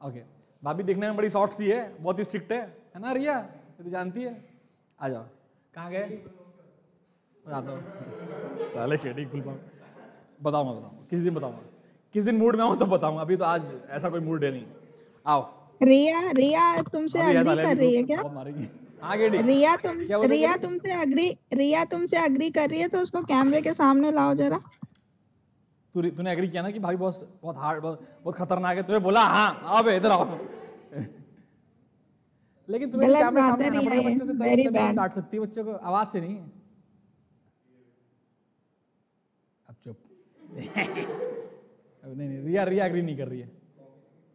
Okay, भाभी दिखने में बड़ी सॉफ्ट सी है, बहुत ही स्ट्रिक्ट है ना रिया, ये तो जानती है। आ जाओ, कहाँ गए? बताता हूँ साले टेढ़ी फुल पाऊँ। बताऊँगा किस दिन बताऊँगा, किस दिन मूड में हूँ तो बताऊँगा, अभी तो आज ऐसा कोई मूड है नहीं। आओ। रिया तुमसे अग्री कर रही है क्या? मारेगी आगे। रिया तुमसे अग्री कर रही है तो उसको कैमरे के सामने लाओ जरा। तूने एग्री किया ना कि भाई बहुत हार्ड, बहुत खतरनाक है, तुझे बोला हाँ आओ बे इधर आओ। लेकिन तुम्हें भी कैमरे सामने आना पड़ेगा बच्चों से, तभी तुम डांट सकती है बच्चों को, आवाज से नहीं। अब चुप। नहीं रिया एग्री नहीं कर रही है,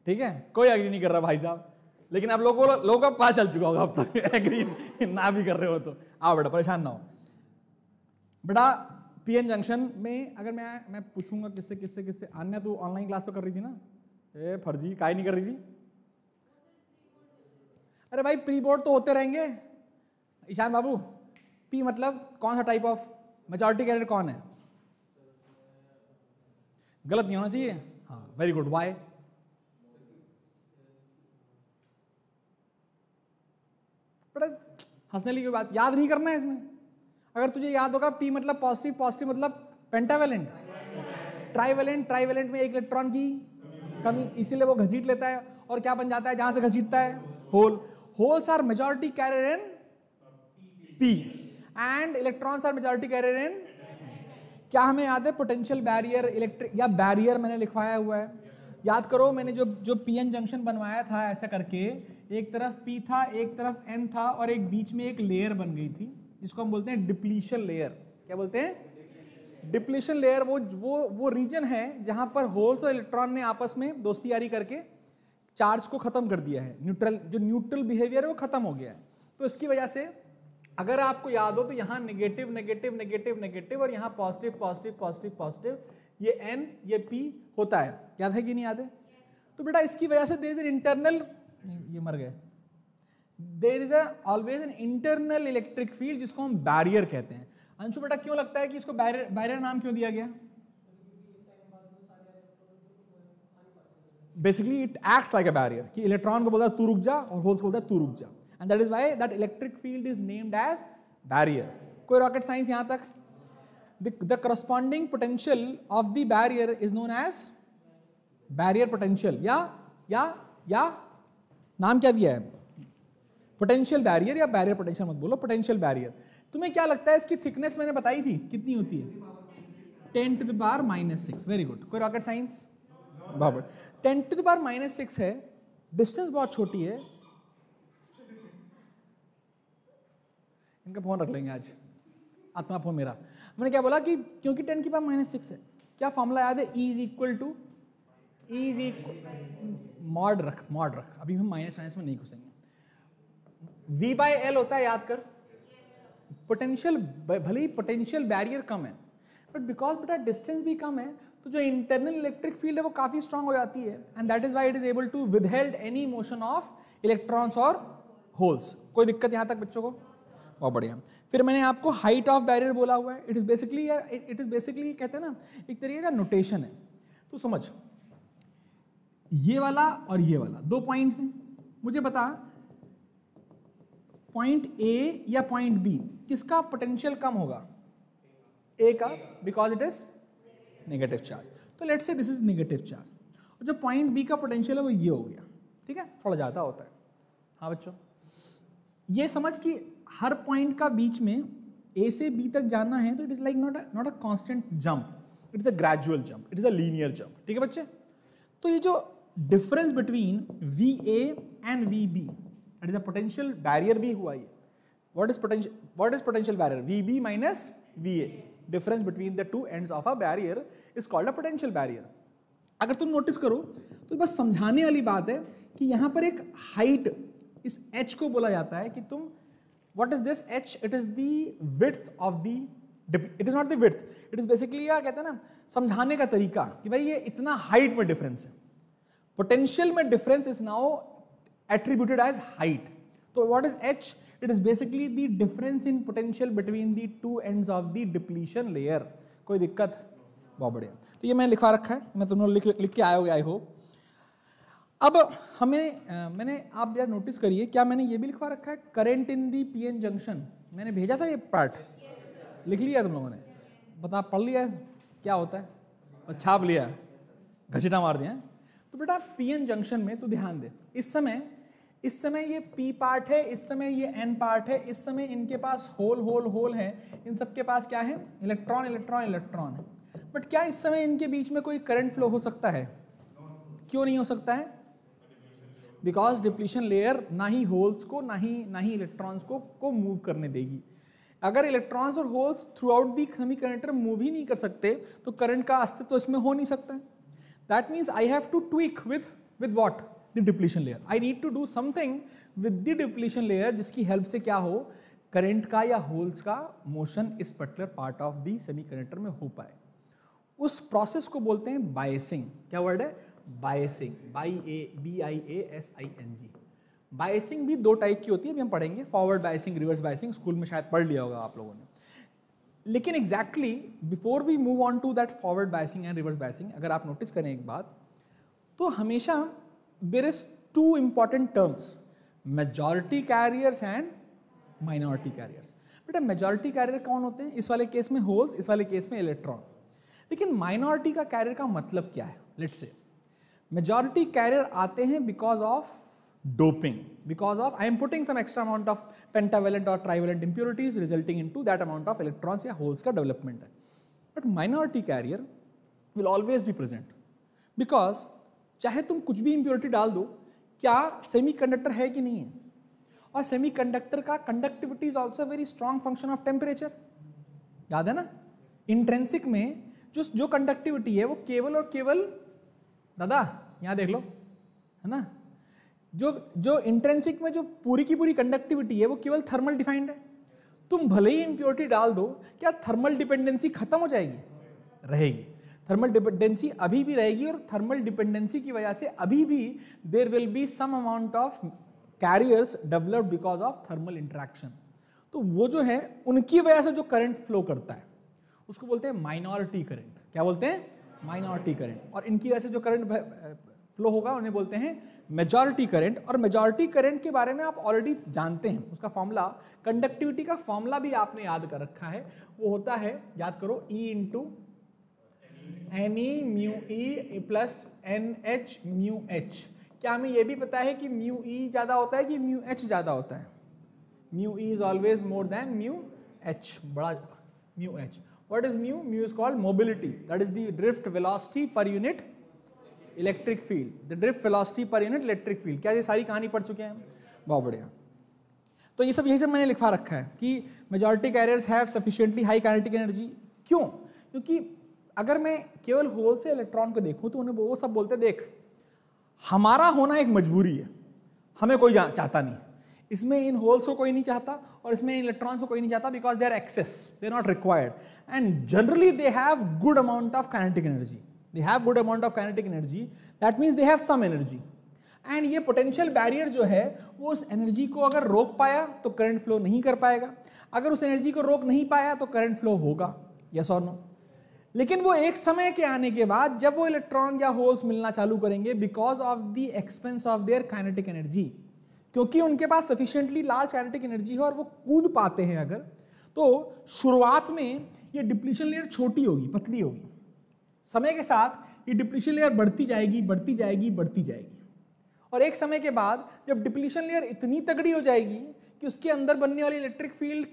ठीक है, कोई एग्री नहीं कर रहा भाई साहब, लेकिन आप लोगों को पता चल चुका होगा अब तक एग्री ना भी कर रहे हो तो। आओ बेटा, परेशान ना हो बेटा। पीएन जंक्शन में अगर मैं पूछूंगा किससे अन्य, तू ऑनलाइन क्लास तो कर रही थी ना? ए फर्जी, काहे नहीं कर रही थी? अरे भाई प्री बोर्ड तो होते रहेंगे। ईशान बाबू, पी मतलब कौन सा टाइप ऑफ मेजॉरिटी कैंडिडेट कौन है? गलत नहीं होना चाहिए। हाँ वेरी गुड। वाई? बड़ा हंसने की बात याद नहीं करना है इसमें। अगर तुझे याद होगा पी मतलब पॉजिटिव मतलब पेंटावेलेंट, ट्राइवेलेंट में एक इलेक्ट्रॉन की कमी, इसीलिए वो घसीट लेता है और क्या बन जाता है जहां से घसीटता है? Hole. Holes are majority carrier in P and electrons are majority carrier in. क्या हमें याद है पोटेंशियल बैरियर इलेक्ट्रिक या बैरियर मैंने लिखवाया हुआ है? याद करो, मैंने जो पीएन जंक्शन बनवाया था ऐसा करके, एक तरफ पी था एक तरफ एन था और एक बीच में एक लेयर बन गई थी जिसको हम बोलते हैं डिप्लीशन लेयर। क्या बोलते हैं? Depletion layer. वो रीजन है जहां पर होल्स और इलेक्ट्रॉन ने आपस में दोस्ती यारी करके चार्ज को खत्म कर दिया है, न्यूट्रल बिहेवियर है वो खत्म हो गया है। तो इसकी वजह से अगर आपको याद हो तो यहाँ नेगेटिव नेगेटिव नेगेटिव नेगेटिव और यहाँ पॉजिटिव पॉजिटिव पॉजिटिव पॉजिटिव, ये एन ये पी होता है। याद है कि नहीं याद है? तो बेटा इसकी वजह से देयर इज एन इंटरनल, ये मर गए, there is always an internal electric field जिसको हम बैरियर कहते हैं। अंशु बेटा क्यों लगता है कि इसको बैरियर नाम क्यों दिया गया? Basically it acts like a barrier, कि इलेक्ट्रॉन को बोलता है तू रुक जा और होल्स को बोलता है तू रुक जा, and that is why that electric field is named as barrier. कोई रॉकेट साइंस यहां तक? The corresponding potential of the barrier is known as barrier potential या नाम क्या दिया है? पोटेंशियल बैरियर या बैरियर पोटेंशियल मत बोलो, पोटेंशियल बैरियर। तुम्हें क्या लगता है इसकी थिकनेस मैंने बताई थी कितनी होती है? 10⁻⁻⁶। Very good. कोई रॉकेट साइंस? 10⁻⁻⁶ है, डिस्टेंस बहुत छोटी है। इनका फोन रख लेंगे आज, आत्मा फोन मेरा। मैंने क्या बोला कि क्योंकि 10⁻⁻⁶ है, क्या फॉर्मूला याद है? E इज इक्वल मॉड रख, अभी हम माइनस साइंस में नहीं घुसेंगे। V/L होता है, याद कर। पोटेंशियल, भले ही पोटेंशियल बैरियर कम है बट बिकॉज बेटा डिस्टेंस भी कम है तो जो इंटरनल इलेक्ट्रिक फील्ड है वो काफी स्ट्रांग हो जाती है, and that is why it is able to withheld any motion of electrons और होल्स। कोई दिक्कत यहां तक बच्चों को? बहुत बढ़िया। फिर मैंने आपको हाइट ऑफ बैरियर बोला हुआ है। इट इज बेसिकली कहते हैं ना एक तरीके का नोटेशन है। तो समझ, ये वाला और ये वाला दो पॉइंट्स हैं, मुझे बता पॉइंट ए या पॉइंट बी किसका पोटेंशियल कम होगा? ए का, because it is negative charge. तो let's say this is negative charge, और जो पॉइंट बी का पोटेंशियल है वो ये हो गया, ठीक है, थोड़ा ज्यादा होता है। हाँ बच्चों, ये समझ कि हर पॉइंट का बीच में ए से बी तक जाना है तो it is like not a constant jump, it is a gradual jump, it is a linear jump, ठीक है बच्चे। तो ये जो difference between VA and VB, it is a potential barrier भी हुआ ये। What is potential barrier? VB minus VA, difference between the two ends of a barrier is called a potential barrier. अगर तुम नोटिस करो तो बस समझाने वाली बात है कि यहां पर एक हाइट, इस h को बोला जाता है कि तुम, what is this h? It is the width of the, it is not the width, it is basically क्या कहते हैं ना, समझाने का तरीका कि भाई ये इतना हाइट में डिफरेंस है। पोटेंशियल में difference is now attributed as height. तो what is h? It is basically the difference in potential between the two ends of the depletion layer। कोई दिक्कत? बहुत बढ़िया। तो ये मैंने लिखवा रखा है, मैं तुम लोग लिख के आए होगे आई होप। अब मैंने आप यार नोटिस करिए, क्या मैंने ये भी लिखवा रखा है current in the PN junction? मैंने भेजा था ये पार्ट, लिख लिया तुम लोगों ने? बता, पढ़ लिया है क्या होता है और छाप लिया, घसीटा मार दिया? तो बेटा पीएन जंक्शन में तो ध्यान दे, इस समय ये पी पार्ट है, इस समय ये एन पार्ट है, इस समय इनके पास होल है, इन सबके पास क्या है? इलेक्ट्रॉन इलेक्ट्रॉन इलेक्ट्रॉन है। बट क्या इस समय इनके बीच में कोई करंट फ्लो हो सकता है? क्यों नहीं हो सकता है? बिकॉज डिप्लीशन लेयर ना ही होल्स को ना ही इलेक्ट्रॉन्स को मूव करने देगी। अगर इलेक्ट्रॉन्स और holes throughout the semiconductor move ही नहीं कर सकते तो करंट का अस्तित्व तो इसमें हो नहीं सकता। That means I have to tweak with what? The depletion layer. I need to do something with the depletion layer जिसकी हेल्प से क्या हो, करंट का या होल्स का मोशन इस particular part of the semiconductor में हो पाए। उस प्रोसेस को बोलते हैं बायसिंग। क्या वर्ड है? Biasing, BIASING। बायसिंग भी दो टाइप की होती है, अभी हम पढ़ेंगे, forward biasing, reverse biasing, school में शायद पढ़ लिया होगा आप लोगों ने। लेकिन exactly before we move on to that forward biasing and reverse biasing, अगर आप नोटिस करें एक बात, तो हमेशा there is two important terms, majority carriers and minority carriers. बेटा मेजॉरिटी कैरियर कौन होते हैं? इस वाले केस में होल्स, इस वाले केस में इलेक्ट्रॉन। लेकिन माइनॉरिटी का कैरियर का मतलब क्या है? लेट्स से मेजॉरिटी कैरियर आते हैं because of doping, because of I am putting some extra amount of pentavalent और trivalent impurities resulting into that amount of electrons या होल्स का डेवलपमेंट है। But minority carrier will always be present, because चाहे तुम कुछ भी impurity डाल दो, क्या सेमीकंडक्टर है कि नहीं है? और सेमीकंडक्टर का conductivity is also very strong function of temperature. याद है ना? इंट्रेंसिक में जो कंडक्टिविटी है वो केवल और केवल, दादा यहां देख लो, है ना, जो इंट्रेंसिक में जो पूरी की पूरी कंडक्टिविटी है वो केवल थर्मल डिफाइंड है। तुम भले ही इंप्योरिटी डाल दो, क्या थर्मल डिपेंडेंसी खत्म हो जाएगी? रहेगी। थर्मल डिपेंडेंसी अभी भी रहेगी, और थर्मल डिपेंडेंसी की वजह से अभी भी there will be some amount of carriers developed because of thermal interaction. तो वो जो है उनकी वजह से जो करंट फ्लो करता है उसको बोलते हैं माइनॉरिटी करंट। क्या बोलते हैं? Minority current. और इनकी वजह से जो करंट फ्लो होगा उन्हें बोलते हैं मेजॉरिटी करंट। और मेजॉरिटी करंट के बारे में आप ऑलरेडी जानते हैं, उसका फॉर्मूला, कंडक्टिविटी का फॉर्मूला भी आपने याद कर रखा है, वो होता है, याद करो, E into NE mu E plus NH mu H। क्या हमें यह भी पता है कि म्यू E ज्यादा होता है कि म्यू H ज्यादा होता है? Mu E is always more than mu H, बड़ा mu H। What is mu? Mu is called mobility. That is the drift velocity per unit electric field. The drift velocity per unit electric field. क्या ये सारी कहानी पढ़ चुके हैं? बहुत बढ़िया। तो ये सब यही सब मैंने लिखवा रखा है कि majority carriers have sufficiently high kinetic energy। क्यों? क्योंकि अगर मैं केवल होल से इलेक्ट्रॉन को देखूं तो उन्हें वो सब बोलते हैं, देख हमारा होना एक मजबूरी है, हमें कोई चाहता नहीं, इसमें इन होल्स को कोई नहीं चाहता और इसमें इन इलेक्ट्रॉन्स को कोई नहीं चाहता, because they are excess, they are not required, and generally they have good amount of kinetic energy. They have good amount of kinetic energy, that means they have some energy. And ये potential barrier जो है वो उस energy को अगर रोक पाया तो करंट फ्लो नहीं कर पाएगा, अगर उस एनर्जी को रोक नहीं पाया तो करंट फ्लो होगा। यस और नो? लेकिन वो एक समय के आने के बाद जब वो इलेक्ट्रॉन या होल्स मिलना चालू करेंगे, because of the expense of their kinetic energy, क्योंकि उनके पास सफिशिएंटली लार्ज काइनेटिक एनर्जी है और वो कूद पाते हैं अगर, तो शुरुआत में ये डिप्लीशन लेयर छोटी होगी, पतली होगी। समय के साथ ये डिप्लीशन लेयर बढ़ती जाएगी, बढ़ती जाएगी, बढ़ती जाएगी, और एक समय के बाद जब डिप्लीशन लेयर इतनी तगड़ी हो जाएगी कि उसके अंदर बनने वाली इलेक्ट्रिक फील्ड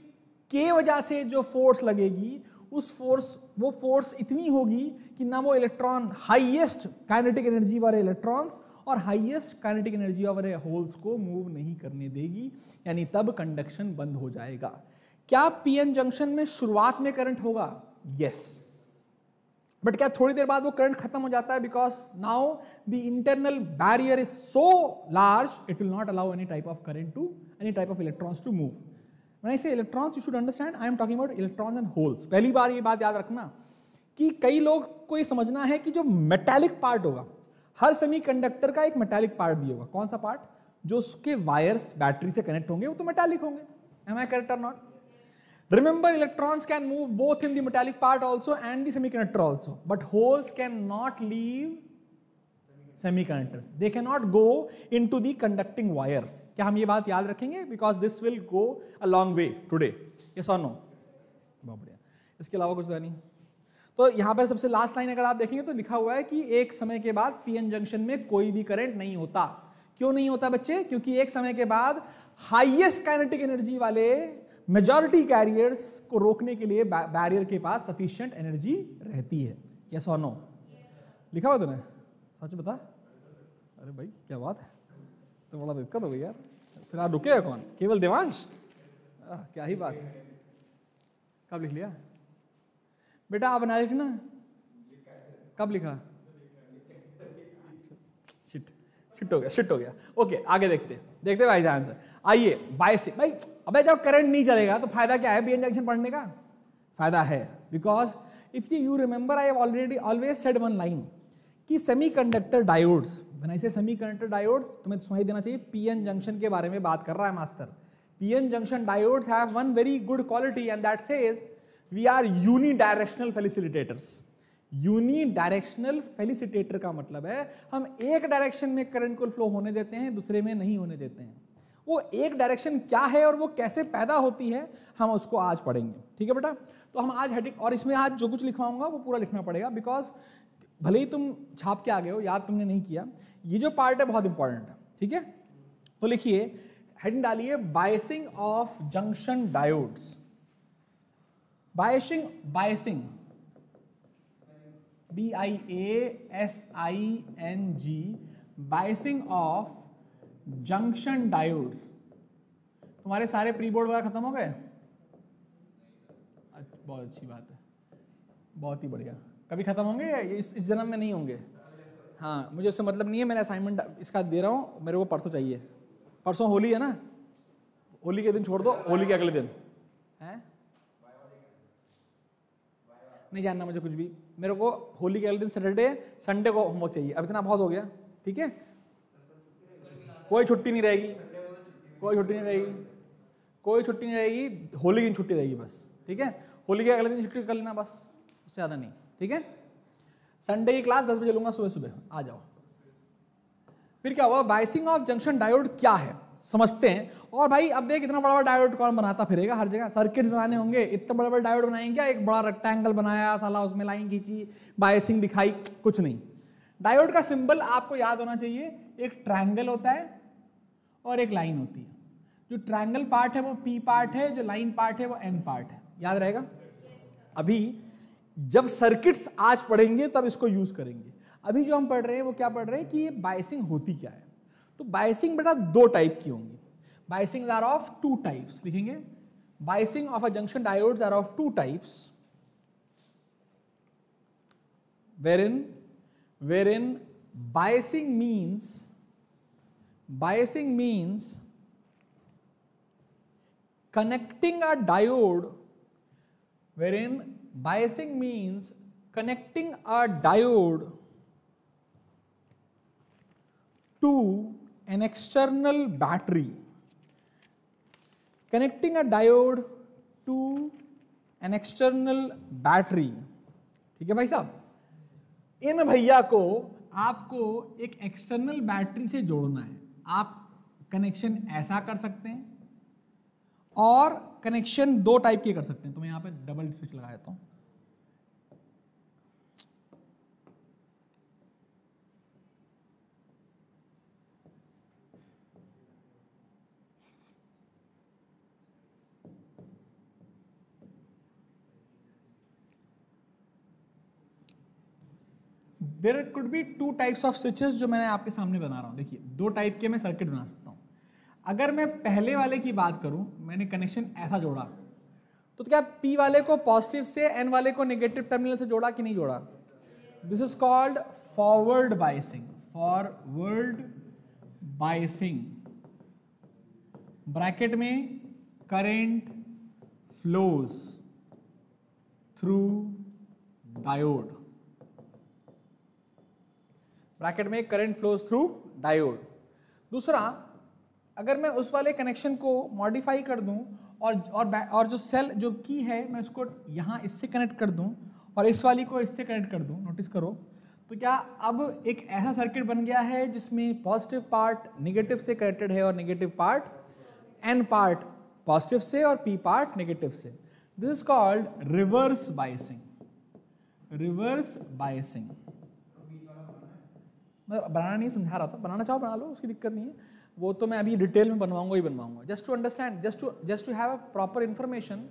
के वजह से जो फोर्स लगेगी, वो फोर्स इतनी होगी कि ना वो इलेक्ट्रॉन, हाईएस्ट काइनेटिक एनर्जी वाले इलेक्ट्रॉन्स और हाईएस्ट काइनेटिक एनर्जी वाले होल्स को मूव नहीं करने देगी, यानी तब कंडक्शन बंद हो जाएगा। क्या पीएन जंक्शन में शुरुआत में करंट होगा? यस। बट क्या थोड़ी देर बाद वो करंट खत्म हो जाता है? Because now the internal barrier is so large, it will not allow any type of current to, any type of electrons to move. When I say electrons, you should understand, I am talking about electrons and holes. पहली बार ये बात याद रखना कि कई लोग को ये समझना है कि जो मेटालिक पार्ट होगा, हर सेमीकंडक्टर का एक मेटालिक पार्ट भी होगा। कौन सा पार्ट? जो उसके वायर्स बैटरी से कनेक्ट होंगे वो तो मेटालिक होंगे। Am I correct or not? Remember, electrons can move both in the metallic part also and the semiconductor also, but holes cannot leave semiconductors, they can not go into the conducting wires. क्या हम ये बात याद रखेंगे? Because this will go a long way today, yes और no? बहुत बढ़िया, इसके अलावा कुछ तो नहीं। तो यहां पर सबसे लास्ट लाइन अगर आप देखेंगे तो लिखा हुआ है कि एक समय के बाद पीएन जंक्शन में कोई भी करंट नहीं होता। क्यों नहीं होता बच्चे? क्योंकि एक समय के बाद हाईएस्ट काइनेटिक एनर्जी वाले मेजॉरिटी कैरियर्स को रोकने के लिए बैरियर के पास सफिशिएंट एनर्जी रहती है, यस और नो? लिखा हुआ तूने? सच बता। अरे भाई क्या बात है, तो बड़ा दिक्कत हो गई यार। फिर आप रुके कौन? केवल देवांश? क्या ही बात है। कब लिख लिया बेटा? आप बना लिखना। कब लिखा? शिट हो गया। ओके, आगे देखते भाई ध्यान से। आइए, बायसिंग। भाई अबे जब करंट नहीं चलेगा तो फायदा क्या है पीएन जंक्शन पढ़ने का? फायदा है, because if you remember I have already always said one line कि सेमीकंडक्टर डायोड्स, व्हेन आई से सेमीकंडक्टर डायोड्स, तुम्हें सुनाई देना चाहिए पीएन जंक्शन के बारे में बात कर रहा है master. PN junction diodes have one very good quality and that says we are unidirectional facilitators. Unidirectional facilitator का मतलब है हम एक डायरेक्शन में करंट को फ्लो होने देते हैं, दूसरे में नहीं होने देते हैं। वो एक डायरेक्शन क्या है और वो कैसे पैदा होती है हम उसको आज पढ़ेंगे, ठीक है बेटा? तो हम आज हेडिंग, और इसमें आज जो कुछ लिखवाऊंगा वो पूरा लिखना पड़ेगा, बिकॉज भले ही तुम छाप के आ गए हो, याद तुमने नहीं किया, ये जो पार्ट है बहुत इंपॉर्टेंट है, ठीक है? तो लिखिए, हेडिंग डालिए biasing of junction diodes. Biasing BIASING, biasing of junction diodes. तुम्हारे सारे प्री बोर्ड वगैरह खत्म हो गए? बहुत अच्छी बात है, बहुत ही बढ़िया। कभी खत्म होंगे या इस जन्म में नहीं होंगे? हाँ, मुझे उससे मतलब नहीं है, मैंने असाइनमेंट इसका दे रहा हूँ, मेरे को परसों चाहिए। परसों होली है ना, होली के दिन छोड़ दो, होली के अगले दिन है। नहीं जानना मुझे कुछ भी, मेरे को होली के अगले दिन सैटरडे संडे को होमवर्क चाहिए। अब इतना बहुत हो गया, ठीक है? कोई छुट्टी नहीं रहेगी, कोई छुट्टी नहीं रहेगी, होली की छुट्टी रहेगी बस, ठीक है? होली के अगले दिन छुट्टी कर लेना बस, उससे ज़्यादा नहीं, ठीक है? संडे की क्लास 10 बजे लूंगा, सुबह आ जाओ। फिर क्या हुआ? बायसिंग ऑफ जंक्शन डायोड क्या है समझते हैं। और भाई अब देख, इतना बड़ा डायोड कौन बनाता फिरेगा हर जगह? सर्किट्स बनाने होंगे, इतना बड़ा डायोड बनाएंगे क्या? एक बड़ा रेक्टेंगल बनाया साला, उसमें लाइन खींची, बायसिंग दिखाई, कुछ नहीं। डायोड का सिंबल आपको याद होना चाहिए, एक ट्रायंगल होता है और एक लाइन होती है। जो ट्रायंगल पार्ट है वो P पार्ट है, जो लाइन पार्ट है वो N पार्ट है, याद रहेगा? अभी जब सर्किट्स आज पढ़ेंगे तब इसको यूज करेंगे। अभी जो हम पढ़ रहे हैं वो क्या पढ़ रहे हैं कि ये बायसिंग होती क्या है। तो बायसिंग बेटा दो टाइप की होंगी। Biasing are of two types, लिखेंगे biasing of a junction diodes are of two types, wherein biasing means connecting a diode, wherein biasing means connecting a diode to an external battery. Connecting a diode to an external battery. ठीक है भाई साहब? इन भैया को आपको एक external battery से जोड़ना है। आप कनेक्शन ऐसा कर सकते हैं और कनेक्शन दो टाइप के कर सकते हैं। तो मैं यहां पे डबल स्विच लगा देता हूं। There could be two types of switches जो मैंने आपके सामने बना रहा हूं। देखिए, दो टाइप के मैं सर्किट बना सकता हूं। अगर मैं पहले वाले की बात करूं, मैंने कनेक्शन ऐसा जोड़ा, तो क्या P वाले को पॉजिटिव से N वाले को नेगेटिव टर्मिनल से जोड़ा कि नहीं जोड़ा? This is called forward biasing. Forward biasing, bracket में current flows through diode, bracket में करंट फ्लोज थ्रू डायोड। दूसरा, अगर मैं उस वाले कनेक्शन को मॉडिफाई कर दूं और जो सेल जो की है मैं उसको यहां इससे कनेक्ट कर दूं और इस वाली को इससे कनेक्ट कर दूं, नोटिस करो, तो क्या अब एक ऐसा सर्किट बन गया है जिसमें पॉजिटिव पार्ट नेगेटिव से कनेक्टेड है और negative part N part positive से और P पार्ट नेगेटिव से. This is called reverse biasing. Reverse biasing मैं बनाना नहीं समझा रहा था, बनाना चाहो बना लो, उसकी दिक्कत नहीं है, वो तो मैं अभी डिटेल में बनवाऊंगा ही बनवाऊंगा. Just to understand, just to have a proper information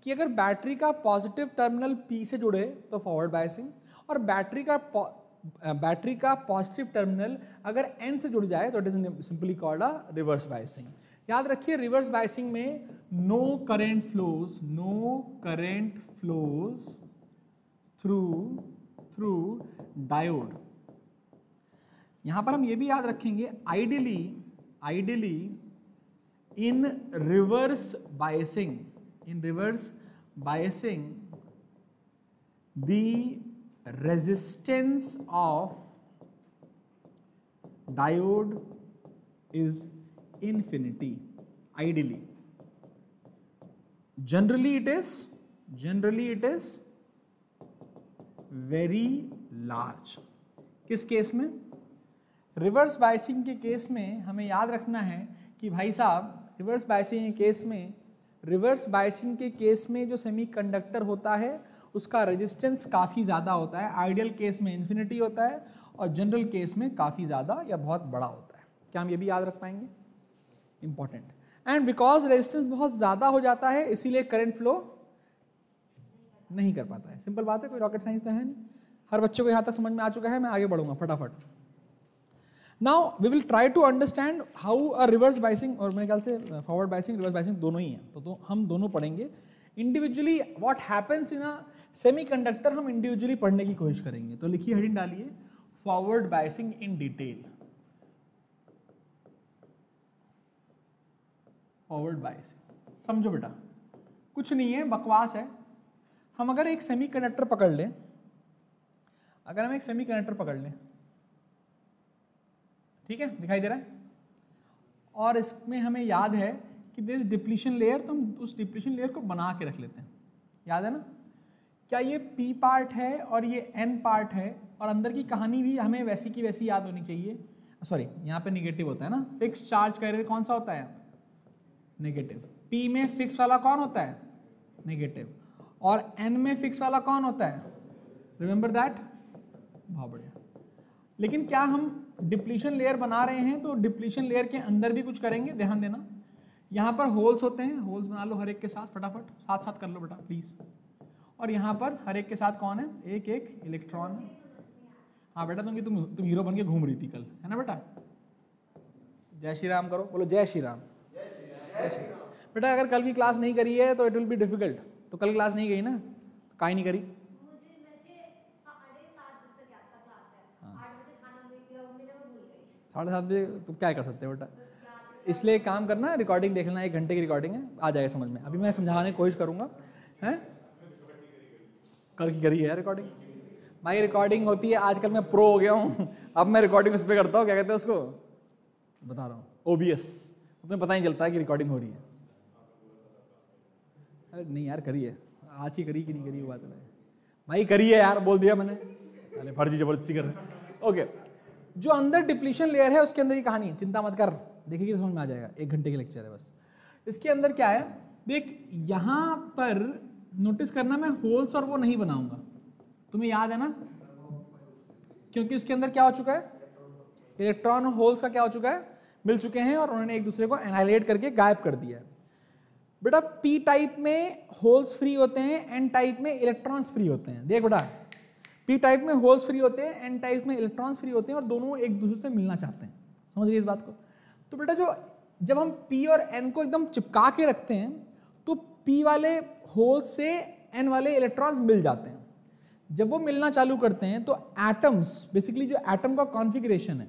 कि अगर बैटरी का पॉजिटिव टर्मिनल P से जुड़े तो फॉरवर्ड बायसिंग, और बैटरी का पॉजिटिव टर्मिनल अगर N से जुड़ जाए तो it is simply called a reverse biasing. याद रखिए रिवर्स बायसिंग में no current flows through diode. यहां पर हम ये भी याद रखेंगे ideally in reverse biasing the resistance of diode is infinity. Ideally, generally it is very large. किस केस में? रिवर्स बायसिंग के केस में हमें याद रखना है कि भाई साहब रिवर्स बायसिंग के केस में जो सेमीकंडक्टर होता है उसका रेजिस्टेंस काफ़ी ज़्यादा होता है. आइडियल केस में इन्फिनिटी होता है और जनरल केस में काफ़ी ज़्यादा या बहुत बड़ा होता है. क्या हम ये भी याद रख पाएंगे? इंपॉर्टेंट. एंड बिकॉज रेजिस्टेंस बहुत ज़्यादा हो जाता है इसीलिए करंट फ्लो नहीं कर पाता है. सिंपल बात है, कोई रॉकेट साइंस तो है नहीं. हर बच्चे को यहाँ तक समझ में आ चुका है. मैं आगे बढ़ूंगा फटाफट. Now we will try to understand how a reverse biasing, और मेरे ख्याल से फॉरवर्ड बायसिंग रिवर्स बायसिंग दोनों ही हैं, तो हम दोनों पढ़ेंगे individually. What happens in a semiconductor हम इंडिविजुअली पढ़ने की कोशिश करेंगे. तो लिखिए, हेडिंग डालिए, forward biasing in detail. Forward biasing समझो बेटा, कुछ नहीं है, बकवास है. हम अगर एक सेमीकंडक्टर पकड़ लें, ठीक है, दिखाई दे रहा है, और इसमें हमें याद है कि दिस डिप्लीशन लेयर, तो हम उस डिप्लीशन लेयर को बना के रख लेते हैं. याद है ना? क्या ये P पार्ट है और ये N पार्ट है, और अंदर की कहानी भी हमें वैसी की वैसी याद होनी चाहिए. सॉरी, यहाँ पे नेगेटिव होता है ना. फिक्स चार्ज कैरियर कौन सा होता है? नेगेटिव. P में फिक्स वाला कौन होता है? नेगेटिव. और N में फिक्स वाला कौन होता है? Remember that. बहुत बढ़िया. लेकिन क्या हम डिप्लीशन लेयर बना रहे हैं तो डिप्लीशन लेयर के अंदर भी कुछ करेंगे, ध्यान देना. यहाँ पर होल्स होते हैं, होल्स बना लो हर एक के साथ, फटाफट साथ कर लो बेटा प्लीज. और यहाँ पर हर एक के साथ कौन है? एक इलेक्ट्रॉन. हाँ बेटा, तुम हीरो बन के घूम रही थी कल, है ना बेटा? जय श्री राम करो, बोलो जय श्री राम. बेटा अगर कल की क्लास नहीं करी है तो इट विल बी डिफिकल्ट. तो कल क्लास नहीं गई ना, काहे नहीं करी? 7:30 बजे तुम क्या कर सकते हो बेटा? इसलिए काम करना, रिकॉर्डिंग देख लेना, 1 घंटे की रिकॉर्डिंग है, आ जाएगा समझ में. अभी मैं समझाने की कोशिश करूंगा. हैं कल की करी है रिकॉर्डिंग भाई. रिकॉर्डिंग होती है, आजकल मैं प्रो हो गया हूँ. अब मैं रिकॉर्डिंग उस पर करता हूँ, क्या कहते हैं उसको, बता रहा हूँ, OBS. तुम्हें पता ही चलता है कि रिकॉर्डिंग हो रही है. अरे नहीं यार, करी है, आज ही करी कि नहीं करी वो बात है भाई. करी है यार, बोल दिया मैंने. अरे फर्जी जबरदस्ती कर रहे. ओके, जो अंदर डिप्लीशन लेयर है उसके अंदर की कहानी, चिंता मत कर, देखेगी तो समझ में आ जाएगा. 1 घंटे की लेक्चर है बस. इसके अंदर क्या है देख, यहाँ पर नोटिस करना, मैं होल्स और वो नहीं बनाऊंगा, तुम्हें याद है ना, क्योंकि उसके अंदर क्या हो चुका है, इलेक्ट्रॉन और होल्स का क्या हो चुका है, मिल चुके हैं और उन्होंने एक दूसरे को एनाइलेट करके गायब कर दिया है. बेटा P टाइप में होल्स फ्री होते हैं, N टाइप में इलेक्ट्रॉन्स फ्री होते हैं. देख बेटा, P टाइप में होल्स फ्री होते हैं, N टाइप में इलेक्ट्रॉन्स फ्री होते हैं, और दोनों एक दूसरे से मिलना चाहते हैं. समझ रही इस बात को? तो बेटा जब हम P और N को एकदम चिपका के रखते हैं तो P वाले होल्स से N वाले इलेक्ट्रॉन्स मिल जाते हैं. जब वो मिलना चालू करते हैं तो एटम्स, बेसिकली जो एटम का कॉन्फ़िगरेशन है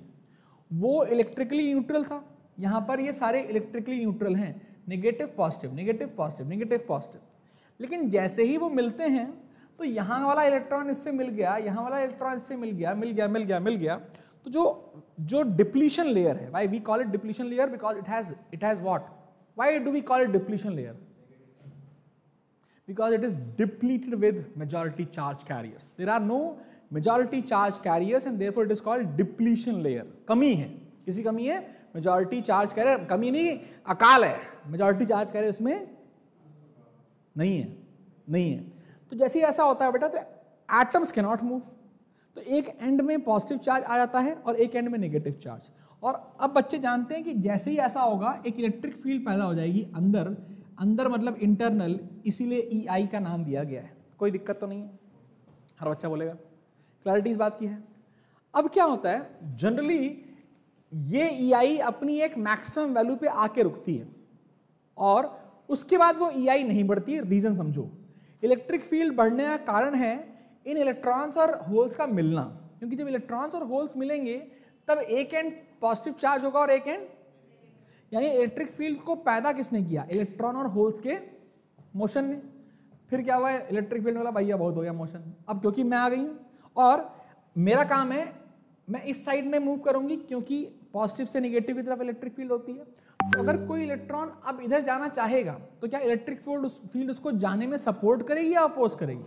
वो इलेक्ट्रिकली न्यूट्रल था. यहाँ पर ये सारे इलेक्ट्रिकली न्यूट्रल हैं, negative positive, negative positive, negative positive. लेकिन जैसे ही वो मिलते हैं तो यहाँ वाला इलेक्ट्रॉन इससे मिल गया, यहाँ वाला इलेक्ट्रॉन इससे मिल गया. तो जो डिप्लीशन लेयर है, why we call it depletion layer, because it has what, why do we call it depletion layer? Because it is depleted with majority charge carriers. There are no majority charge carriers and therefore it is called depletion layer. कमी है, किसी कमी है, majority charge carrier, कमी नहीं, अकाल है, majority charge carrier उसमें नहीं है. तो जैसे ही ऐसा होता है बेटा, तो atoms cannot move. तो एक एंड में पॉजिटिव चार्ज आ जाता है और एक एंड में नेगेटिव चार्ज. और अब बच्चे जानते हैं कि जैसे ही ऐसा होगा एक इलेक्ट्रिक फील्ड पैदा हो जाएगी अंदर मतलब इंटरनल, इसीलिए EI का नाम दिया गया है. कोई दिक्कत तो नहीं है, हर बच्चा बोलेगा. क्लैरिटी इस बात की है. अब क्या होता है, जनरली ये EI अपनी एक मैक्सिमम वैल्यू पे आके रुकती है और उसके बाद वो EI नहीं बढ़ती है. रीजन समझो. इलेक्ट्रिक फील्ड बढ़ने का कारण है इन इलेक्ट्रॉन्स और होल्स का मिलना, क्योंकि जब इलेक्ट्रॉन्स और होल्स मिलेंगे तब एक एंड पॉजिटिव चार्ज होगा और एक एंड, यानी इलेक्ट्रिक फील्ड को पैदा किसने किया, इलेक्ट्रॉन और होल्स के मोशन ने. फिर क्या हुआ, इलेक्ट्रिक फील्ड वाला भैया बहुत हो गया मोशन. अब क्योंकि मैं आ गई हूं और मेरा काम है, मैं इस साइड में मूव करूंगी क्योंकि पॉजिटिव से नेगेटिव की तरफ इलेक्ट्रिक फील्ड होती है. तो अगर कोई इलेक्ट्रॉन अब इधर जाना चाहेगा तो क्या इलेक्ट्रिक फील्ड उसको जाने में सपोर्ट करेगी या अपोज करेगी?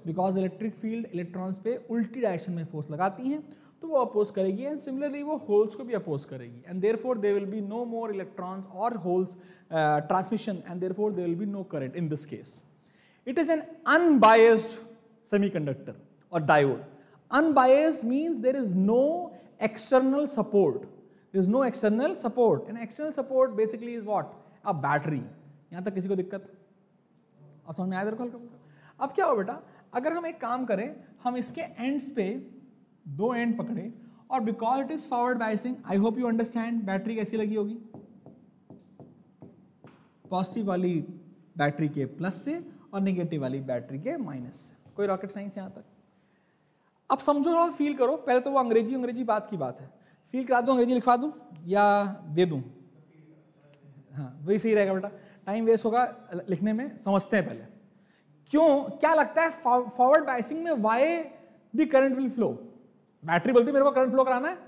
बिकॉज इलेक्ट्रिक फील्ड इलेक्ट्रॉन्स पे उल्टी डायरेक्शन में फोर्स लगाती हैं तो वो अपोज करेगी, एंड सिमिलरली वो होल्स को भी अपोज करेगी, and therefore there will be no more electrons और holes transmission, and therefore there will be no current in this case. It is an unbiased semiconductor और diode. Unbiased means there is no external support. There is no external support. And external support basically is what? A battery. यहाँ तक किसी को दिक्कत? अब समझ में आया तेरे को? अब क्या हो बेटा, अगर हम एक काम करें, हम इसके एंड्स पे दो एंड पकड़े और because it is forward biasing, I hope you understand battery कैसी लगी होगी. पॉजिटिव वाली बैटरी के प्लस से और नेगेटिव वाली बैटरी के माइनस से. कोई रॉकेट साइंस यहाँ तक? अब समझो, थोड़ा फील करो. पहले तो वो अंग्रेजी बात की बात है. फील करा दूं, अंग्रेजी लिखवा दूं या दे दूं? हाँ, वही सही रहेगा बेटा, टाइम वेस्ट होगा लिखने में. समझते हैं पहले क्यों, क्या लगता है फॉरवर्ड बायसिंग में why the current will flow. Battery बोलती है मेरे को करंट फ्लो कराना है.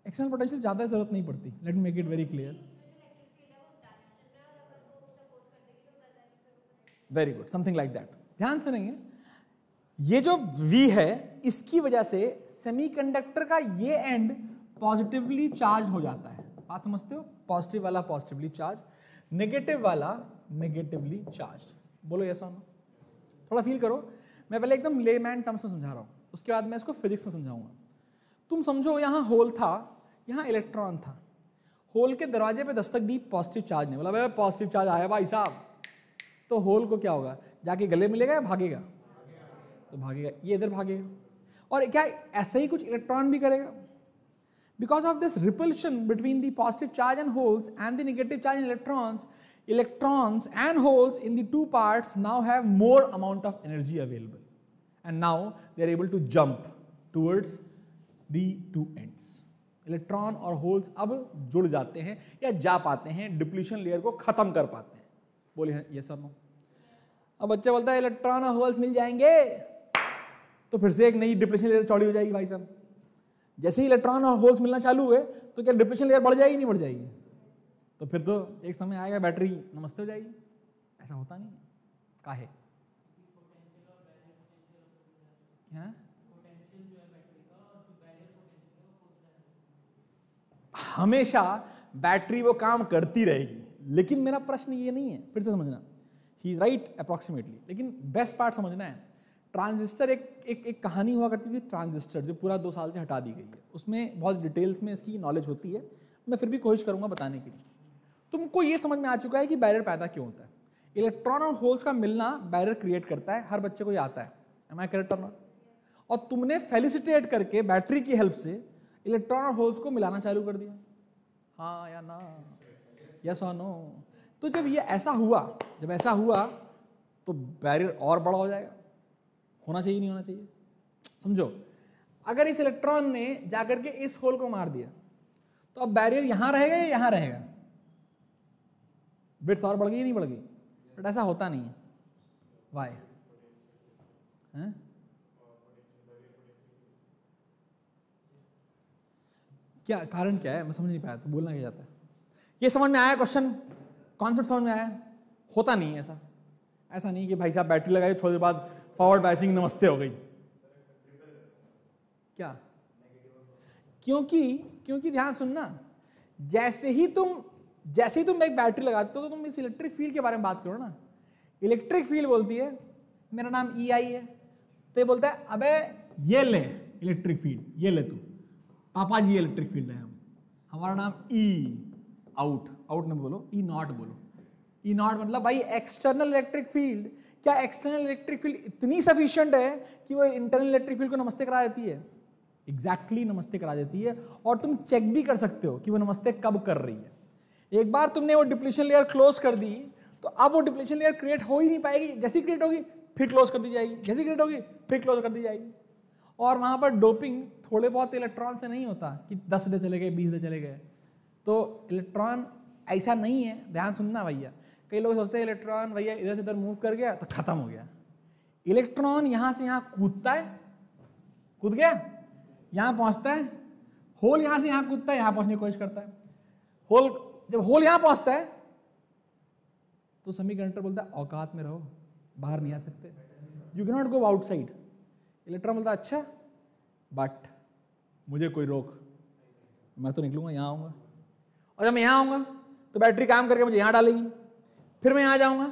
एक्सटर्नल पोटेंशियल ज्यादा जरूरत नहीं पड़ती. Let me make it very clear. Very good, something like that. ध्यान से नहीं है, ये जो V है इसकी वजह से सेमीकंडक्टर का ये एंड पॉजिटिवली चार्ज हो जाता है. बात समझते हो? पॉजिटिव वाला पॉजिटिवली चार्ज, नेगेटिव वाला नेगेटिवली चार्ज. बोलो यस और नो. थोड़ा फील करो. मैं पहले एकदम लेमैन टर्म्स में समझा रहा हूं, उसके बाद मैं इसको फिजिक्स में समझाऊंगा. तुम समझो, यहां होल था, यहां इलेक्ट्रॉन था. होल के दरवाजे पे दस्तक दी, पॉजिटिव चार्ज ने. बोला भाई पॉजिटिव चार्ज आया भाई साहब. तो होल को क्या होगा, जाके गले मिलेगा या भागेगा? तो भागेगा. ये इधर भागेगा. और क्या ऐसा ही कुछ इलेक्ट्रॉन भी करेगा? Because of this repulsion between the positive charge and holes and the negative charge and electrons and holes in the two parts now have more amount of energy available, and now they are able to jump towards the two ends. Electron और holes अब जुड़ जाते हैं या जा पाते हैं, depletion layer को खत्म कर पाते हैं. बोलिए ये सब. अब बच्चा बोलता है इलेक्ट्रॉन और होल्स मिल जाएंगे तो फिर से एक नई डिप्लीशन लेयर चौड़ी हो जाएगी. भाई साहब, जैसे ही इलेक्ट्रॉन और होल्स मिलना चालू हुए तो क्या डिप्लीशन लेयर बढ़ जाएगी? नहीं बढ़ जाएगी? तो फिर तो एक समय आएगा बैटरी नमस्ते हो जाएगी. ऐसा होता नहीं. काहे? हमेशा बैटरी वो काम करती रहेगी, लेकिन मेरा प्रश्न ये नहीं है. फिर से समझना, ही इज राइट अप्रोक्सीमेटली, लेकिन बेस्ट पार्ट समझना है. ट्रांजिस्टर एक कहानी हुआ करती थी. ट्रांजिस्टर जो पूरा 2 साल से हटा दी गई है, उसमें बहुत डिटेल्स में इसकी नॉलेज होती है. मैं फिर भी कोशिश करूंगा बताने की. तुमको ये समझ में आ चुका है कि बैरियर पैदा क्यों होता है. इलेक्ट्रॉन और होल्स का मिलना बैरियर क्रिएट करता है. हर बच्चे को ये आता है. एम आई करेक्ट और नॉट? और तुमने फेलिसिटेट करके बैटरी की हेल्प से इलेक्ट्रॉन और होल्स को मिलाना चालू कर दिया. हाँ या ना? यस और नो? तो जब ये ऐसा हुआ तो बैरियर और बड़ा हो जाएगा. होना चाहिए नहीं होना चाहिए? समझो, अगर इस इलेक्ट्रॉन ने जाकर के इस होल को मार दिया तो अब बैरियर यहां रहेगा या यहां रहेगा? विड्थ और बढ़ गई या नहीं बढ़ गई? बट ऐसा होता नहीं है. वाई? क्या कारण क्या है? मैं समझ नहीं पाया. तो बोलना क्या जाता है? ये समझ में आया क्वेश्चन? कॉन्सेप्ट समझ में आया? होता नहीं है ऐसा। ऐसा नहीं कि भाई साहब बैटरी लगाई थोड़ी देर बाद फॉरवर्ड बायसिंग नमस्ते हो गई। क्या? क्योंकि ध्यान सुनना, जैसे ही तुम एक बैटरी लगाते हो तो तुम इस इलेक्ट्रिक फील्ड के बारे में बात करो ना। इलेक्ट्रिक फील्ड बोलती है मेरा नाम EI है, तो ये बोलता है अबे ये ले इलेक्ट्रिक फील्ड, ये ले तू, पापा जी इलेक्ट्रिक फील्ड है, हमारा नाम E आउट न बोलो, E0 बोलो। E0 मतलब भाई एक्सटर्नल इलेक्ट्रिक फील्ड। क्या एक्सटर्नल इलेक्ट्रिक फील्ड इतनी सफिशिएंट है कि वो इंटरनल इलेक्ट्रिक फील्ड को नमस्ते करा देती है? एग्जैक्टली नमस्ते करा देती है। और तुम चेक भी कर सकते हो कि वो नमस्ते कब कर रही है। एक बार तुमने वो डिप्लीशन लेयर क्लोज कर दी तो अब वो डिप्लीशन लेयर क्रिएट हो ही नहीं पाएगी। जैसी क्रिएट होगी फिर क्लोज कर दी जाएगी, जैसी क्रिएट होगी फिर क्लोज कर दी जाएगी। और वहां पर डोपिंग थोड़े बहुत इलेक्ट्रॉन से नहीं होता कि 10 डे चले गए, 20 डे चले गए। तो इलेक्ट्रॉन ऐसा नहीं है, ध्यान सुनना भैया। कई लोग सोचते हैं इलेक्ट्रॉन भैया इधर से इधर मूव कर गया तो खत्म हो गया। इलेक्ट्रॉन यहां से यहां कूदता है, कूद गया, यहां पहुंचता है, होल यहां से यहां कूदता है, यहां पहुंचने की कोशिश करता है। जब होल यहां पहुंचता है तो सेमीकंडक्टर बोलता है औकात में रहो, बाहर नहीं आ सकते, you can not go outside. Electron बोलता है अच्छा बट मुझे कोई रोक, मैं तो निकलूंगा, यहां आऊंगा। और जब मैं यहां आऊंगा तो बैटरी काम करके मुझे यहां डालेगी, फिर मैं यहां जाऊंगा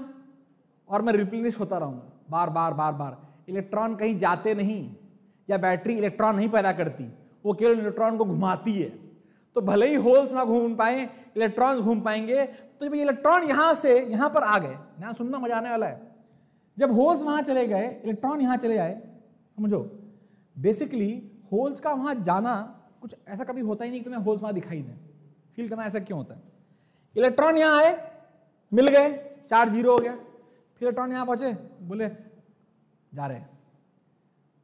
और मैं रिप्लेनिश होता रहूंगा बार बार बार बार। इलेक्ट्रॉन कहीं जाते नहीं, या बैटरी इलेक्ट्रॉन नहीं पैदा करती, वो केवल इलेक्ट्रॉन को घुमाती है। तो भले ही होल्स ना घूम पाए, इलेक्ट्रॉन्स घूम पाएंगे। तो जब इलेक्ट्रॉन यहां से यहां पर आ गए, यहां सुनना मजा आने वाला है, जब होल्स वहां चले गए, इलेक्ट्रॉन यहां चले आए, समझो बेसिकली होल्स का वहां जाना कुछ ऐसा कभी होता ही नहीं कि तुम्हें होल्स वहां दिखाई दें। फील करना ऐसा क्यों होता है? इलेक्ट्रॉन यहां आए, मिल गए, चार्ज 0 हो गया, फिर इलेक्ट्रॉन यहां पहुंचे, बोले जा रहे हैं।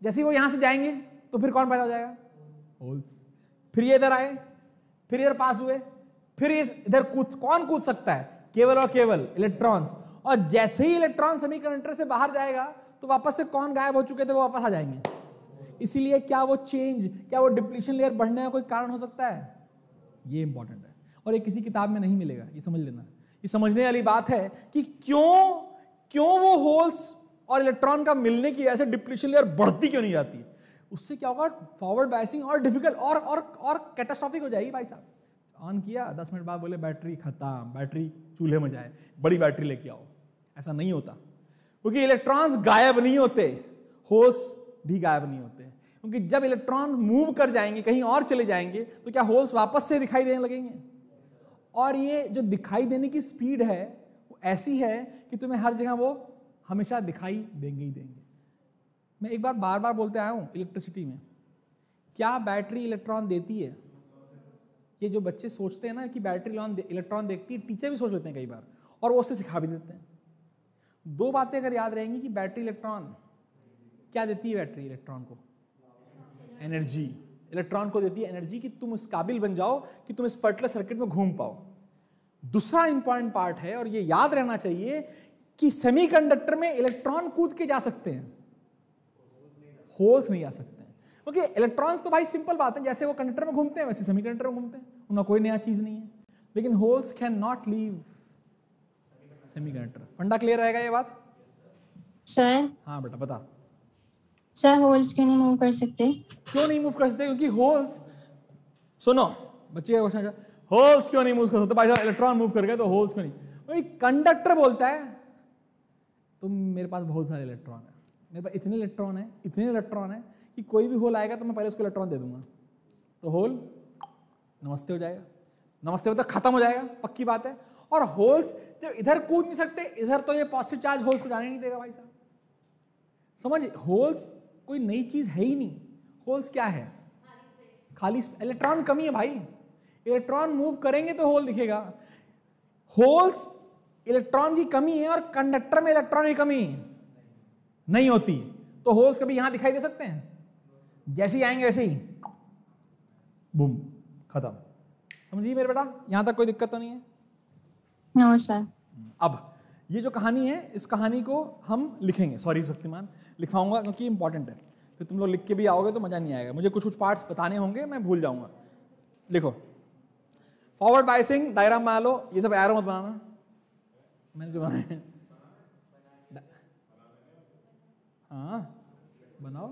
जैसे ही वो यहां से जाएंगे तो फिर कौन पैदा हो जाएगा? होल्स। फिर ये इधर आए, फिर इधर पास हुए, फिर इधर कौन कूद सकता है? केवल और केवल इलेक्ट्रॉन्स। और जैसे ही इलेक्ट्रॉन सेमीकंडक्टर से बाहर जाएगा तो वापस से कौन गायब हो चुके थे वो वापस आ जाएंगे। इसीलिए क्या वो डिप्लीशन लेयर बढ़ने का कोई कारण हो सकता है? ये इंपॉर्टेंट है और ये किसी किताब में नहीं मिलेगा, ये समझ लेना। ये समझने वाली बात है कि क्यों वो होल्स और इलेक्ट्रॉन का मिलने की वजह से डिप्लीशन लेयर बढ़ती क्यों नहीं जाती। उससे क्या होगा? फॉरवर्ड बायसिंग और डिफिकल्ट और कैटास्ट्रॉफिक हो जाएगी। भाई साहब ऑन किया, 10 मिनट बाद बोले बैटरी खत्म, बैटरी चूल्हे में जाए, बड़ी बैटरी लेके आओ। ऐसा नहीं होता, क्योंकि इलेक्ट्रॉन्स गायब नहीं होते, होल्स भी गायब नहीं होते। क्योंकि जब इलेक्ट्रॉन मूव कर जाएंगे, कहीं और चले जाएंगे, तो क्या होल्स वापस से दिखाई देने लगेंगे। और ये जो दिखाई देने की स्पीड है वो ऐसी है कि तुम्हें हर जगह वो हमेशा दिखाई देंगे ही देंगे। मैं एक बार बार बोलते आया हूं, इलेक्ट्रिसिटी में क्या बैटरी इलेक्ट्रॉन देती है? ये जो बच्चे सोचते हैं ना कि बैटरी इलेक्ट्रॉन देखती है, टीचर भी सोच लेते हैं कई बार, और वो उससे सिखा भी देते हैं। 2 बातें अगर याद रहेंगी कि बैटरी इलेक्ट्रॉन क्या देती है? बैटरी इलेक्ट्रॉन को एनर्जी, इलेक्ट्रॉन को देती है एनर्जी कि तुम उस काबिल बन जाओ कि तुम इस पर्टिकुलर सर्किट में घूम पाओ। दूसरा इंपॉर्टेंट पार्ट है, और ये याद रहना चाहिए, कि सेमीकंडक्टर में इलेक्ट्रॉन कूद के जा सकते हैं, होल्स नहीं आ सकते हैं। क्योंकि इलेक्ट्रॉन्स तो भाई सिंपल बात है, जैसे वो कंडक्टर में घूमते हैं वैसे सेमीकंडक्टर में घूमते हैं, उनका कोई नया चीज नहीं है। लेकिन holes can not leave semiconductor. फंडा क्लियर रहेगा ये बात? सर। हाँ बेटा बता। सर होल्स क्यों नहीं मूव कर सकते? क्यों नहीं मूव कर सकते? क्योंकि होल्स, सुनो बच्चे का क्वेश्चन, होल्स क्यों नहीं मूव कर सकते? भाई साहब इलेक्ट्रॉन मूव कर गए तो होल्स क्यों नहीं? वही कंडक्टर बोलता है तो मेरे पास बहुत सारे इलेक्ट्रॉन है, मेरे पास इतने इलेक्ट्रॉन है कि कोई भी होल आएगा तो मैं पहले उसको इलेक्ट्रॉन दे दूंगा, तो होल नमस्ते हो जाएगा। नमस्ते मतलब खत्म हो जाएगा, पक्की बात है। और होल्स जब इधर कूद नहीं सकते, इधर तो ये पॉजिटिव चार्ज होल्स को जाने नहीं देगा भाई साहब। समझ, होल्स कोई नई चीज है ही नहीं। होल्स क्या है? खाली इलेक्ट्रॉन कमी है भाई। इलेक्ट्रॉन मूव करेंगे तो होल दिखेगा। होल्स इलेक्ट्रॉन की कमी है और कंडक्टर में इलेक्ट्रॉन की कमी नहीं होती, तो होल्स कभी यहां दिखाई दे सकते हैं? जैसे ही आएंगे वैसे ही बूम खत्म। समझिए मेरे बेटा, यहां तक कोई दिक्कत तो नहीं है? No sir. अब ये जो कहानी है, इस कहानी को हम लिखेंगे, सॉरी शक्तिमान लिखवाऊंगा क्योंकि इंपॉर्टेंट है। फिर तुम लोग लिख के भी आओगे तो मजा नहीं आएगा, मुझे कुछ पार्ट्स बताने होंगे, मैं भूल जाऊंगा। लिखो, फॉरवर्ड बायसिंग डायग्राम बना लो, ये सब एरो मत बनाना, मैंने जो बनाए हैं। हाँ बनाओ,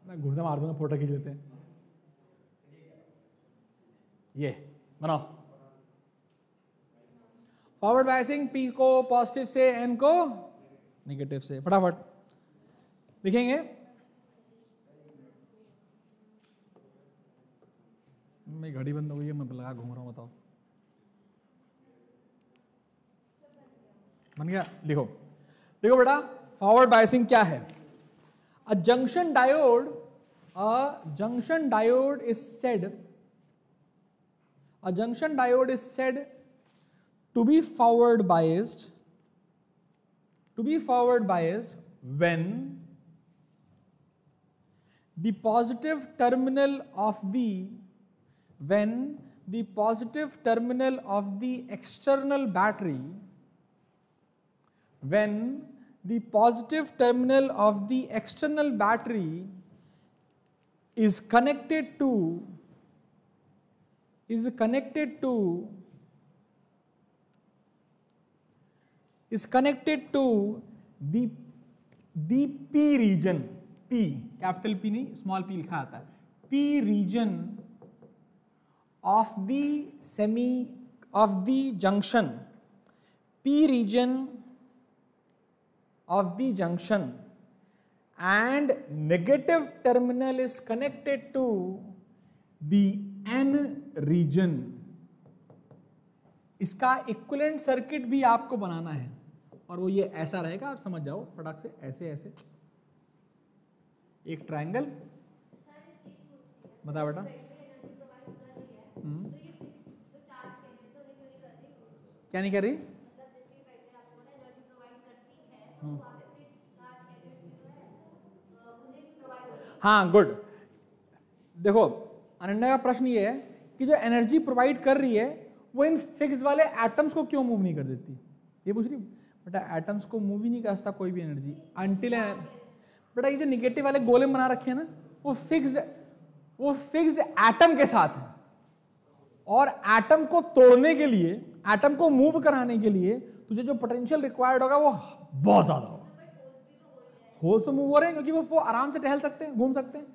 मैं घुसा मार दूंगा, फोटो खींच लेते हैं। ये बनाओ। फॉरवर्ड बायसिंग, P को पॉजिटिव से, N को नेगेटिव से, फटाफट लिखेंगे। मेरी घड़ी बंद हो गई है, मैं लगा घूम रहा हूँ, बताओ बन गया? लिखो, देखो बेटा, फॉरवर्ड बायसिंग क्या है? अ junction diode is said to be forward biased when the positive terminal of the external battery is connected to the P region, P capital P नहीं स्मॉल p लिखा आता है, P region of the junction, and negative terminal is connected to the N region. इसका equivalent circuit भी आपको बनाना है, और वो ये ऐसा रहेगा, आप समझ जाओ फटाक से, ऐसे ऐसे एक ट्रायंगल। बता बेटा। क्या नहीं कर रही? हाँ गुड। देखो अनन्या का प्रश्न ये है कि जो एनर्जी प्रोवाइड कर रही है वो इन फिक्स्ड वाले एटम्स को क्यों मूव नहीं कर देती, ये पूछ रही। बेटा एटम्स को मूव ही नहीं कर सकता कोई भी एनर्जी अंटिल, बेटा ये जो निगेटिव वाले गोले बना रखे हैं ना, वो फिक्स्ड एटम के साथ है, और एटम को तोड़ने के लिए, एटम को मूव कराने के लिए तुझे जो पोटेंशियल रिक्वायर्ड होगा वो बहुत ज्यादा होगा। होल्स तो मूव हो रहे हैं क्योंकि वो आराम से टहल सकते हैं, घूम सकते हैं।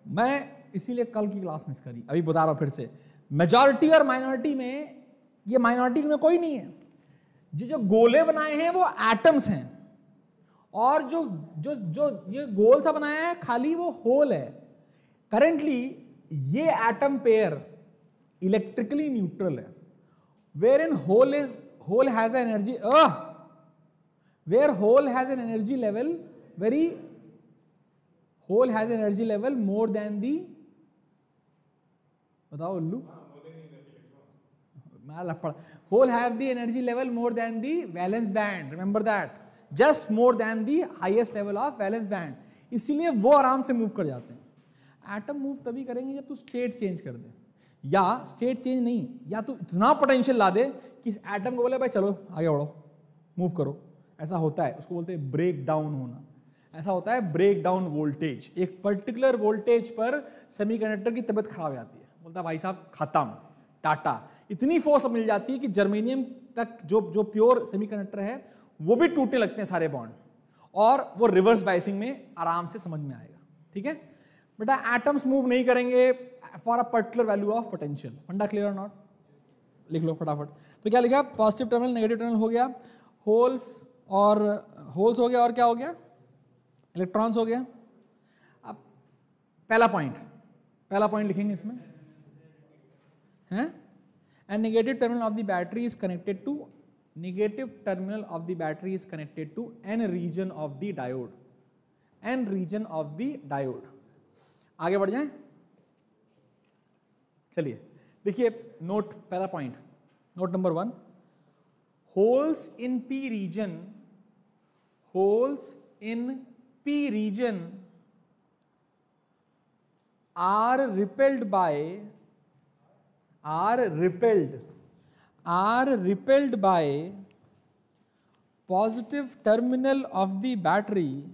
मैं इसीलिए कल की क्लास मिस करी, अभी बता रहा हूं फिर से। मेजॉरिटी और माइनॉरिटी में, ये माइनॉरिटी में कोई नहीं है, जो गोले बनाए हैं वो एटम्स हैं, और जो जो जो ये गोल सा बनाया है खाली वो होल है। करेंटली ये एटम पेयर इलेक्ट्रिकली न्यूट्रल है, where in hole has energy, where hole has an energy level more than the, बताओ उल्लू, whole have the energy level more than the valence band, remember that, just more than the highest level of valence band, इसीलिए वो आराम से move कर जाते हैं। Atom move तभी करेंगे जब तू स्टेट चेंज कर दे, या स्टेट चेंज नहीं, या तू इतना पोटेंशियल ला दे कि इस एटम को बोले भाई चलो आगे बढ़ो, मूव करो। ऐसा होता है, उसको बोलते हैं ब्रेक डाउन होना। ऐसा होता है ब्रेक डाउन वोल्टेज, एक पर्टिकुलर वोल्टेज पर सेमीकंडक्टर की तबीयत खराब हो जाती है, बोलता है भाई साहब खत्म, टाटा। इतनी फोर्स मिल जाती है कि जर्मेनियम तक जो प्योर सेमीकंडक्टर है वो भी टूटने लगते हैं सारे बॉन्ड, और वो रिवर्स बायसिंग में आराम से समझ में आएगा। ठीक है बेटा, एटम्स मूव नहीं करेंगे for a particular value of potential. फंडा क्लियर और नॉट? लिख लो फटाफट। तो क्या लिखा? पॉजिटिव टर्मिनल, नेगेटिव टर्मिनल हो गया, होल्स हो गया, और क्या हो गया? इलेक्ट्रॉन्स हो गया। अब पहला पॉइंट लिखेंगे इसमें है, and negative terminal of the battery is connected to N region of the diode। आगे बढ़ जाएं, चलिए देखिए नोट, पहला point, note number 1, holes in P region are repelled by positive terminal of the battery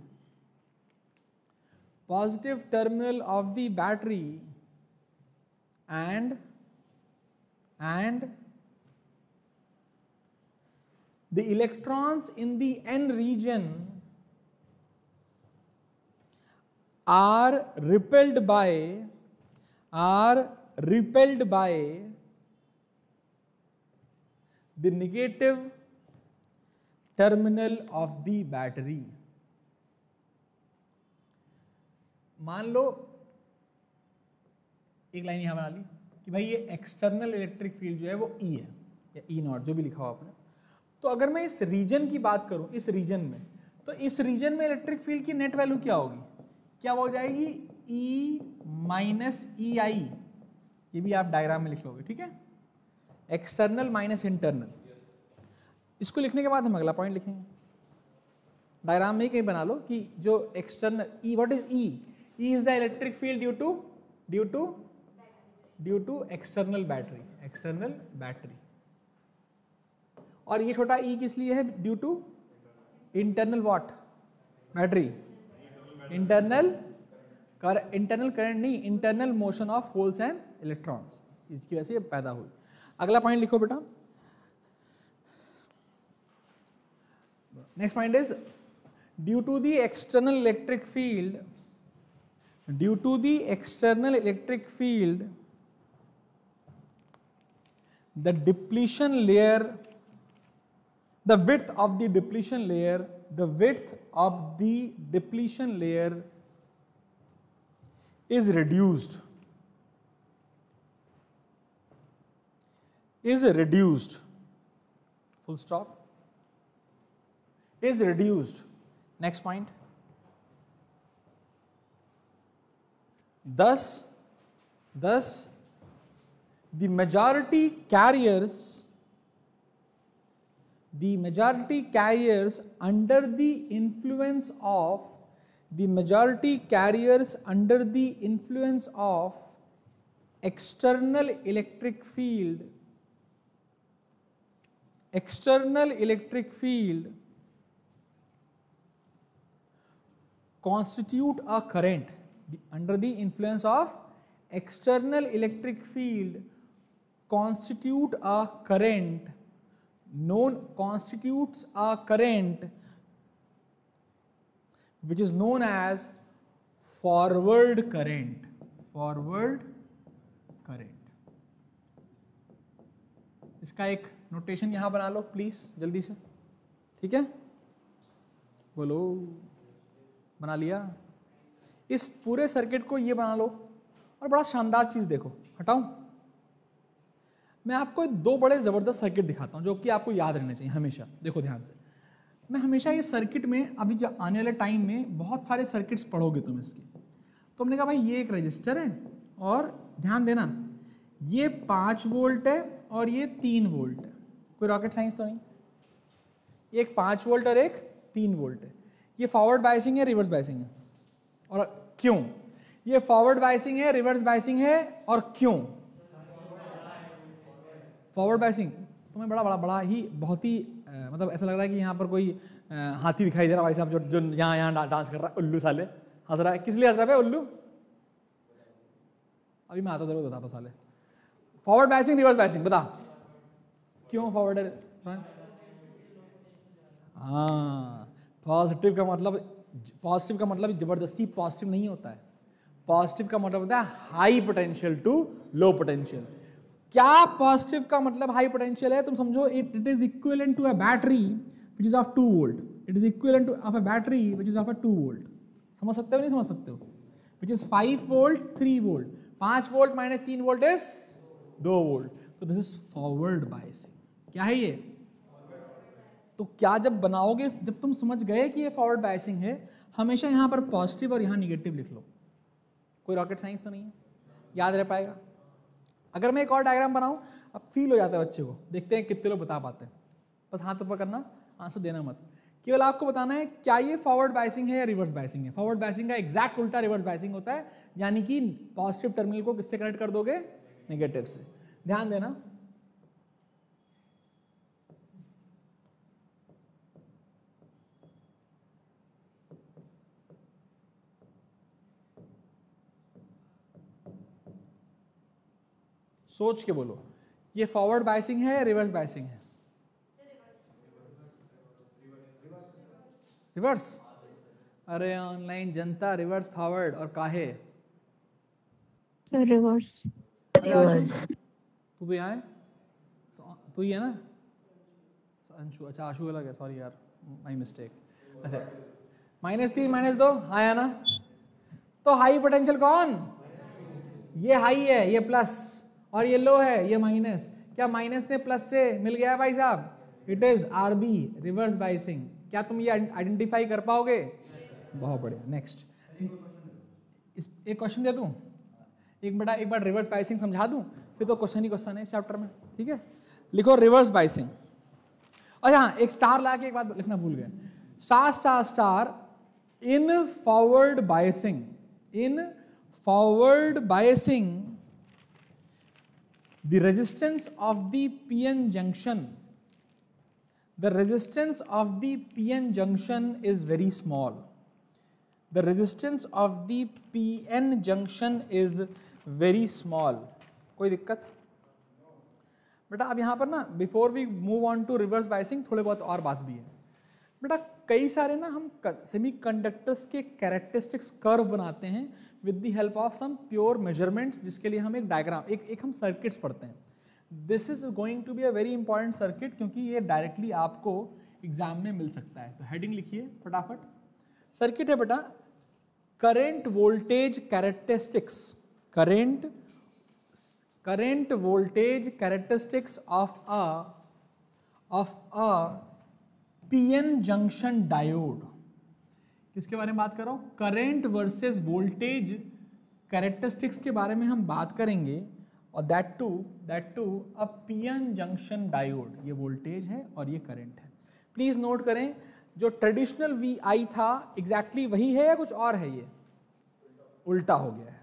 and the electrons in the n region are repelled by the negative terminal of the battery. मान लो एक line यहां बना ली कि भाई ये external electric field जो है वो E है या E नॉट जो भी लिखा हो आपने। तो अगर मैं इस रीजन की बात करूं, इस रीजन में, तो इस रीजन में इलेक्ट्रिक फील्ड की नेट वैल्यू क्या होगी? क्या हो जाएगी? E माइनस ई आई। ये भी आप डायग्राम में लिख लोगे, ठीक है? External minus internal. इसको लिखने के बाद हम अगला पॉइंट लिखेंगे। डायग्राम में ही कहीं बना लो कि जो external E, what is E? E is the electric field due to external battery. और ये छोटा e किस लिए है? Due to internal what? Battery. Internal current नहीं, internal motion of holes and electrons, इसकी वजह से ये पैदा हुई। अगला पॉइंट लिखो बेटा। Next point is due to the external electric field, the depletion layer, the width of the depletion layer is reduced, full stop, is reduced. Next point. Thus the majority carriers under the influence of external electric field constitute a current. Under the influence of external electric field constitutes a current which is known as forward current. इसका एक notation यहां बना लो please, जल्दी से, ठीक है? बोलो, बना लिया? इस पूरे सर्किट को ये बना लो। और बड़ा शानदार चीज देखो, हटाऊं? मैं आपको दो बड़े जबरदस्त सर्किट दिखाता हूं जो कि आपको याद रहने चाहिए हमेशा। देखो ध्यान से, मैं हमेशा ये सर्किट में, अभी जो आने वाले टाइम में बहुत सारे सर्किट्स पढ़ोगे तुम इसके, तो हमने कहा भाई ये एक रजिस्टर है और ध्यान देना ये 5 वोल्ट है और ये 3 वोल्ट है। कोई रॉकेट साइंस तो नहीं। एक 5 वोल्ट और एक 3 वोल्ट है। ये फॉरवर्ड बायसिंग है, रिवर्स बायसिंग है, और क्यों? ये फॉरवर्ड बायसिंग है, रिवर्स बायसिंग है, और क्यों? Forward biasing. तुम्हें बड़ा ही बहुत ही मतलब ऐसा लग रहा है कि यहाँ पर कोई हाथी दिखाई दे रहा है भाई साहब, जो यहाँ डांस कर रहा है, उल्लू साले हंस रहा है। किस लिए हंस रहा है उल्लू? अभी मैं आता जरूर बताता हूँ साले। फॉरवर्ड बायसिंग, रिवर्स बायसिंग, बता क्यों फॉरवर्ड है? हाँ, पॉजिटिव का मतलब जबरदस्ती पॉजिटिव नहीं होता है। पॉजिटिव का मतलब होता है high potential to low potential. क्या पॉजिटिव का मतलब हाई पोटेंशियल है? तुम समझो, it is equivalent to a battery which is of 2 volt. It is equivalent to of a battery which is of a 2 volt. समझ सकते हो नहीं समझ सकते हो? Which is 5 volt 3 volt. 5 volt minus 3 volt is 2 volt. तो this is forward biasing. क्या है ये? तो क्या जब बनाओगे, जब तुम समझ गए कि ये फॉरवर्ड बायसिंग है, हमेशा यहां पर पॉजिटिव और यहां निगेटिव लिख लो। कोई रॉकेट साइंस तो नहीं है, याद रह पाएगा। अगर मैं एक और डायग्राम बनाऊं, अब फील हो जाता है बच्चे को, देखते हैं कितने लोग बता पाते हैं। बस हाथ ऊपर करना, आंसर देना मत, केवल आपको बताना है क्या ये फॉरवर्ड बायसिंग है या रिवर्स बायसिंग है। फॉरवर्ड बायसिंग का एग्जैक्ट उल्टा रिवर्स बायसिंग होता है, यानी कि पॉजिटिव टर्मिनल को किससे कनेक्ट कर दोगे? नेगेटिव से। ध्यान देना। सोच के बोलो, ये फॉरवर्ड बायसिंग है या रिवर्स बायसिंग है? रिवर्स। अरे ऑनलाइन जनता रिवर्स फॉरवर्ड और काहे? Sir reverse. अरे आशु तू तो यहाँ है, तो ही है ना अंशु? अच्छा आशु अलग है, सॉरी यार माय मिस्टेक। अच्छा -3 -2 आया ना? तो हाई पोटेंशियल कौन? ये हाई है, ये प्लस, और ये लो है, ये माइनस। क्या माइनस ने प्लस से मिल गया है भाई साहब? It is RB, reverse biasing. क्या तुम ये आइडेंटिफाई कर पाओगे? बहुत बढ़िया। नेक्स्ट एक क्वेश्चन दे दूं, एक बार रिवर्स बाइसिंग समझा दूं, फिर तो क्वेश्चन ही क्वेश्चन है इस चैप्टर में, ठीक है? लिखो रिवर्स बाइसिंग। अच्छा हाँ, एक स्टार ला के एक बात लिखना भूल गए। Star star star in forward biasing, in forward biasing the resistance of the PN junction, the resistance of the PN junction is very small. The resistance of the PN junction is very small. कोई दिक्कत? बेटा अब यहाँ पर ना before we move on to reverse biasing थोड़े बहुत और बात भी है बेटा। कई सारे ना हम सेमीकंडक्टर्स के कैरेक्टरिस्टिक्स कर्व बनाते हैं with the help of some pure measurements, जिसके लिए हम एक डायग्राम एक हम सर्किट्स पढ़ते हैं। This is going to be a very important circuit, क्योंकि ये डायरेक्टली आपको एग्जाम में मिल सकता है। तो हेडिंग लिखिए फटाफट। सर्किट है बेटा current voltage characteristics, current voltage characteristics of a PN junction diode. किसके बारे में बात कर रहा हूं? करंट वर्सेस वोल्टेज कैरेक्टरिस्टिक्स के बारे में हम बात करेंगे, और that to a PN junction diode. ये वोल्टेज है और ये करंट है। प्लीज नोट करें, जो ट्रेडिशनल VI था एग्जैक्टली वही है या कुछ और है? ये उल्टा हो गया है।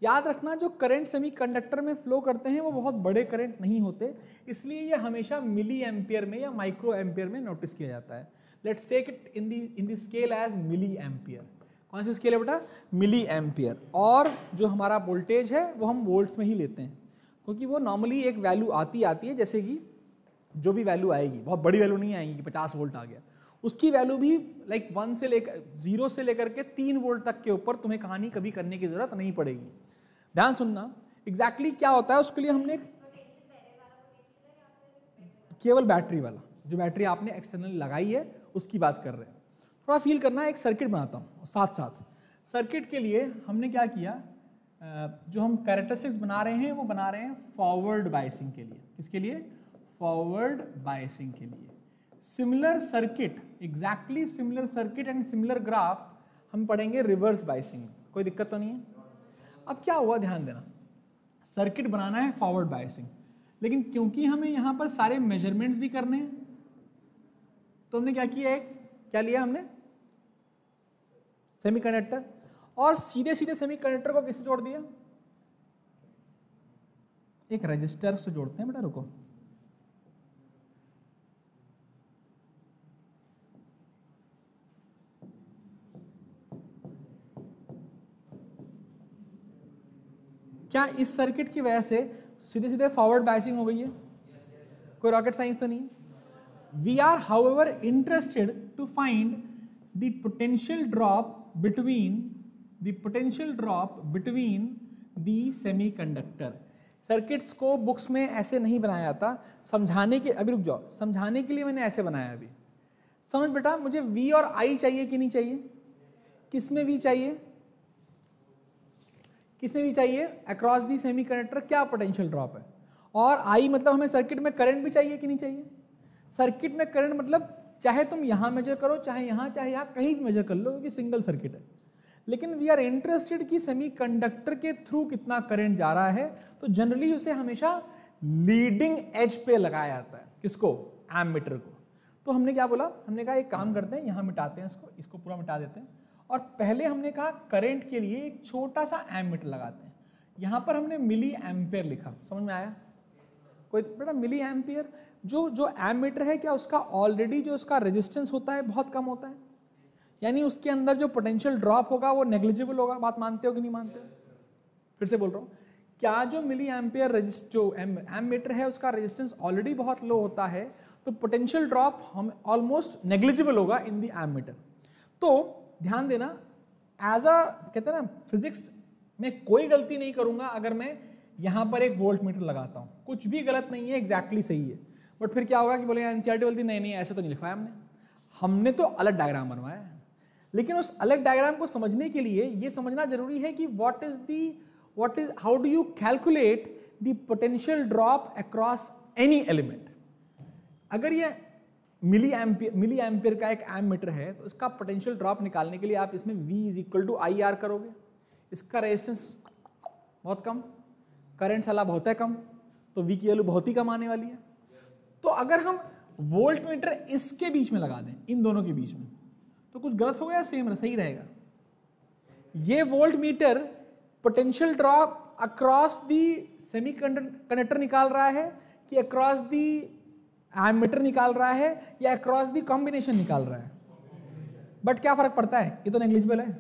याद रखना, जो करंट सेमीकंडक्टर में फ्लो करते हैं वो बहुत बड़े करंट नहीं होते, इसलिए ये हमेशा मिली एम्पियर में या माइक्रो एम्पियर में नोटिस किया जाता है। Let's take it in the scale as milli ampere. कौन सी स्केल है बेटा? Milli ampere. और जो हमारा वोल्टेज है वो हम वोल्ट्स में ही लेते हैं, क्योंकि वो नॉर्मली एक वैल्यू आती है, जैसे कि जो भी वैल्यू आएगी बहुत बड़ी वैल्यू नहीं आएगी कि 50 वोल्ट आ गया, उसकी वैल्यू भी लाइक 0 से लेकर के 3 वोल्ट तक के ऊपर तुम्हें कहानी कभी करने की जरूरत नहीं पड़ेगी। ध्यान सुनना, एग्जैक्टली क्या होता है उसके लिए हमने केवल बैटरी वाला, जो बैटरी आपने एक्सटर्नल लगाई है उसकी बात कर रहे हैं। थोड़ा फील करना है। एक सर्किट बनाता हूँ, साथ साथ सर्किट के लिए हमने क्या किया, जो हम कैरेक्टरिस्टिक्स बना रहे हैं वो बना रहे हैं फॉरवर्ड बाइसिंग के लिए। किसके लिए? फॉरवर्ड बाइसिंग के लिए। Similar circuit, exactly similar circuit and similar graph हम पढ़ेंगे रिवर्स बाइसिंग में। कोई दिक्कत तो नहीं है? अब क्या हुआ, ध्यान देना, सर्किट बनाना है फॉरवर्ड बाइसिंग, लेकिन क्योंकि हमें यहाँ पर सारे मेजरमेंट्स भी करने हैं, तो हमने क्या किया, क्या लिया हमने? सेमीकंडक्टर। और सीधे सीधे सेमीकंडक्टर को किससे जोड़ दिया? एक रजिस्टर से जोड़ते हैं बेटा, रुको। क्या इस सर्किट की वजह से सीधे सीधे फॉरवर्ड बाइसिंग हो गई है? कोई रॉकेट साइंस तो नहीं। We are however interested to find the potential drop between the semiconductor. Circuits को बुक्स में ऐसे नहीं बनाया जाता, समझाने के, अभी रुक जाओ, समझाने के लिए मैंने ऐसे बनाया। अभी समझ बेटा, मुझे V और I चाहिए कि नहीं चाहिए? किसमें V चाहिए? किसमें भी चाहिए? अक्रॉस दी सेमीकंडक्टर क्या पोटेंशियल ड्रॉप है? और I मतलब हमें सर्किट में करंट भी चाहिए कि नहीं चाहिए? सर्किट में करंट मतलब चाहे तुम यहां मेजर करो, चाहे यहां कहीं भी मेजर कर लो, क्योंकि सिंगल सर्किट है। लेकिन वी आर इंटरेस्टेड कि सेमीकंडक्टर के थ्रू कितना करंट जा रहा है, तो जनरली उसे हमेशा लीडिंग एज पे लगाया जाता है। किसको? एमीटर को। तो हमने क्या बोला, हमने कहा एक काम करते हैं, यहां मिटाते हैं इसको पूरा मिटा देते हैं, और पहले हमने कहा करंट के लिए एक छोटा सा एमीटर लगाते हैं। यहां पर हमने मिली एम्पियर लिखा। समझ में आया? कोई बेटा मिली एम्पियर, जो एमीटर है, क्या उसका ऑलरेडी जो उसका रेजिस्टेंस होता है बहुत कम होता है, यानी उसके अंदर जो पोटेंशियल ड्रॉप होगा वो नेग्लिजिबल होगा। बात मानते हो कि नहीं मानते? फिर से बोल रहा हूं, क्या जो मिली एम्पियर जो एमीटर है उसका रेजिस्टेंस ऑलरेडी बहुत लो होता है, तो पोटेंशियल ड्रॉप हम ऑलमोस्ट नेग्लिजिबल होगा इन द एमीटर। तो ध्यान देना, एज अ कहते हैं ना फिजिक्स में कोई गलती नहीं करूंगा अगर मैं यहां पर एक वोल्ट मीटर लगाता हूं, कुछ भी गलत नहीं है, एग्जैक्टली सही है। बट फिर क्या होगा कि बोले एनसीईआरटी बोलती नहीं ऐसे तो नहीं लिखवाया हमने तो अलग डायग्राम बनवाया है। लेकिन उस अलग डायग्राम को समझने के लिए ये समझना जरूरी है कि how do you calculate the potential drop across any element. अगर ये मिली एम्पियर का एक एम मीटर है तो इसका पोटेंशियल ड्रॉप निकालने के लिए आप इसमें V is equal to I R करोगे। इसका रेजिस्टेंस बहुत कम, करंट साला बहुत है कम, तो V की वैल्यू बहुत ही कम आने वाली है। तो अगर हम वोल्ट मीटर इसके बीच में लगा दें, इन दोनों के बीच में, तो कुछ गलत हो गया, सेम सही रहेगा। ये volt meter potential drop across the semiconductor निकाल रहा है कि अक्रॉस दी एमीटर निकाल रहा है या अक्रॉस दी कॉम्बिनेशन निकाल रहा है। बट क्या फर्क पड़ता है, ये तो नेग्लिजिबल है।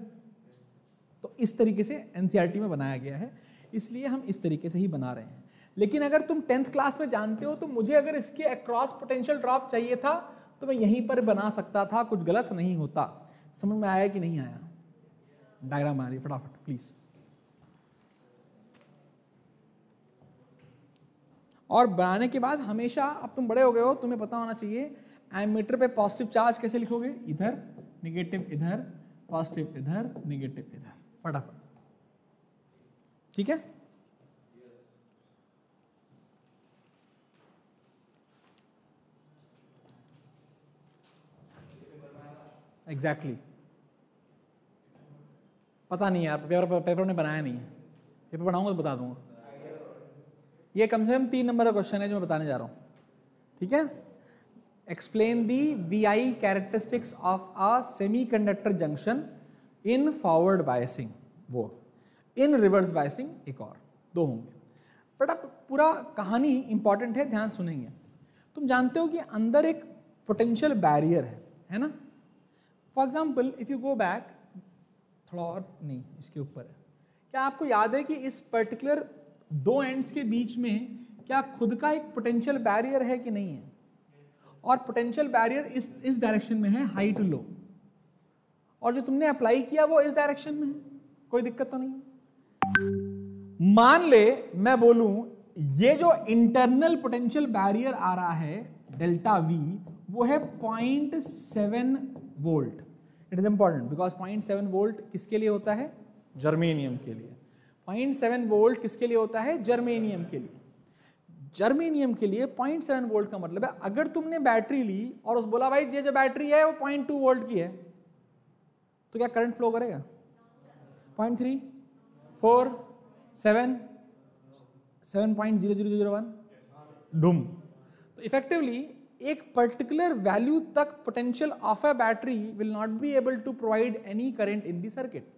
तो इस तरीके से एनसीईआरटी में बनाया गया है, इसलिए हम इस तरीके से ही बना रहे हैं। लेकिन अगर तुम 10th क्लास में जानते हो तो मुझे अगर इसके अक्रॉस पोटेंशियल ड्रॉप चाहिए था तो मैं यहीं पर बना सकता था, कुछ गलत नहीं होता। समझ में आया कि नहीं आया? डायग्राम आ रही फटाफट प्लीज। और बनाने के बाद हमेशा, अब तुम बड़े हो गए हो, तुम्हें पता होना चाहिए एमीटर पे पॉजिटिव चार्ज कैसे लिखोगे, इधर नेगेटिव इधर, पॉजिटिव इधर, नेगेटिव इधर, फटाफट। ठीक है? एग्जैक्टली पता नहीं यार, पेपर ने बनाया नहीं है, पेपर बनाऊंगा तो बता दूंगा। ये कम से कम 3 नंबर का क्वेश्चन है जो मैं बताने जा रहा हूं। ठीक है? Explain the VI characteristics of a semiconductor junction in forward biasing, वो इन रिवर्स बायसिंग एक और 2 होंगे। बट अब पूरा कहानी इंपॉर्टेंट है, ध्यान सुनेंगे। तुम जानते हो कि अंदर एक पोटेंशियल बैरियर है ना? For example if you go back थोड़ा और, नहीं इसके ऊपर है, क्या आपको याद है कि इस पर्टिकुलर 2 एंड्स के बीच में क्या खुद का एक पोटेंशियल बैरियर है कि नहीं है? और पोटेंशियल बैरियर इस डायरेक्शन में है, हाई टू लो, और जो तुमने अप्लाई किया वो इस डायरेक्शन में है, कोई दिक्कत तो नहीं। मान ले मैं बोलूं ये जो इंटरनल पोटेंशियल बैरियर आ रहा है डेल्टा V, वो है 0.7 volt. It is important because 0.7 volt किसके लिए होता है? जर्मेनियम के लिए। 0.7 वोल्ट किसके लिए होता है? जर्मेनियम के लिए। जर्मेनियम के लिए 0.7 वोल्ट का मतलब है अगर तुमने बैटरी ली और उस बोला भाई ये जो बैटरी है वो 0.2 वोल्ट की है, तो क्या करंट फ्लो करेगा? 0.3, 4, 7, 7.0001 डूम। तो इफेक्टिवली एक पर्टिकुलर वैल्यू तक potential of a battery will not be able to provide any current in the circuit.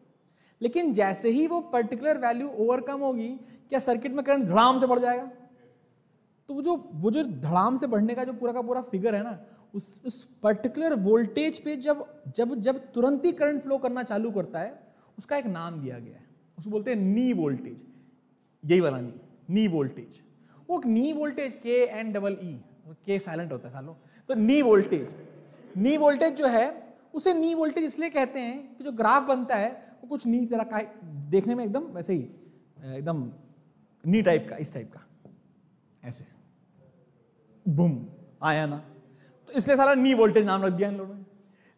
लेकिन जैसे ही वो पर्टिकुलर वैल्यू ओवरकम होगी, क्या सर्किट में करंट धड़ाम से बढ़ जाएगा? तो वो जो धड़ाम से बढ़ने का जो पूरा का पूरा फिगर है ना, उस पर्टिकुलर वोल्टेज पे जब तुरंत ही करंट फ्लो करना चालू करता है, उसका एक नाम दिया गया है, उसको बोलते हैं नी वोल्टेज। यही वाला नी वोल्टेज। वो नी वोल्टेज KNEE, के साइलेंट होता है सालों, तो नी वोल्टेज जो है उसे नी वोल्टेज इसलिए कहते हैं कि जो ग्राफ बनता है वो कुछ नी तरह का, देखने में एकदम वैसे ही, एकदम नी टाइप का, इस टाइप का, ऐसे बूम आया ना, तो इसलिए सारा नी वोल्टेज नाम रख दिया इन लोगों ने।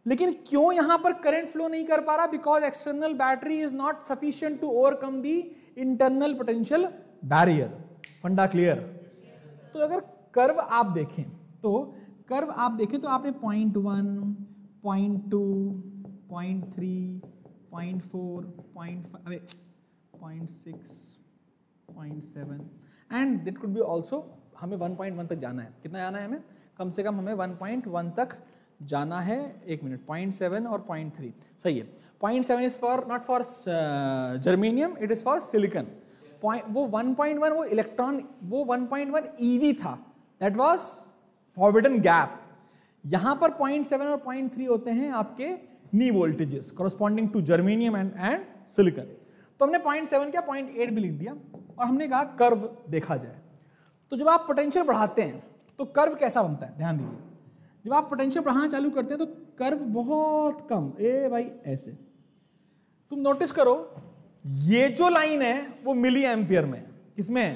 लेकिन क्यों यहां पर करंट फ्लो नहीं कर पा रहा? Because external battery is not sufficient to overcome the internal potential barrier. फंडा क्लियर? तो अगर कर्व आप देखें तो आपने 0.1, 0.2, 0.3, 0.4, 0.6, 0.7 and that could be also. हमें 1.1 तक जाना है। कितना जाना है हमें? कम से कम हमें 1.1 तक जाना है। 1 मिनट, 0.7 और 0.3 सही है। 0.7 is for not for germanium, it is for silicon. वो 1.1 वो इलेक्ट्रॉन, वो 1.1 EV था, दैट वाज फॉरबिडन गैप। यहां पर 0.7 और 0.3 होते हैं आपके knee voltages corresponding to germanium and silicon. तो हमने 0.7 क्या 0.8 भी लिख दिया और हमने कहा कर्व देखा जाए। तो जब आप पोटेंशियल बढ़ाते हैं तो कर्व कैसा बनता है? ध्यान दीजिए, जब आप पोटेंशियल बढ़ाना चालू करते हैं तो कर्व बहुत कम, ए भाई ऐसे। तुम नोटिस करो ये जो लाइन है वो मिली एम्पियर में, किसमें है?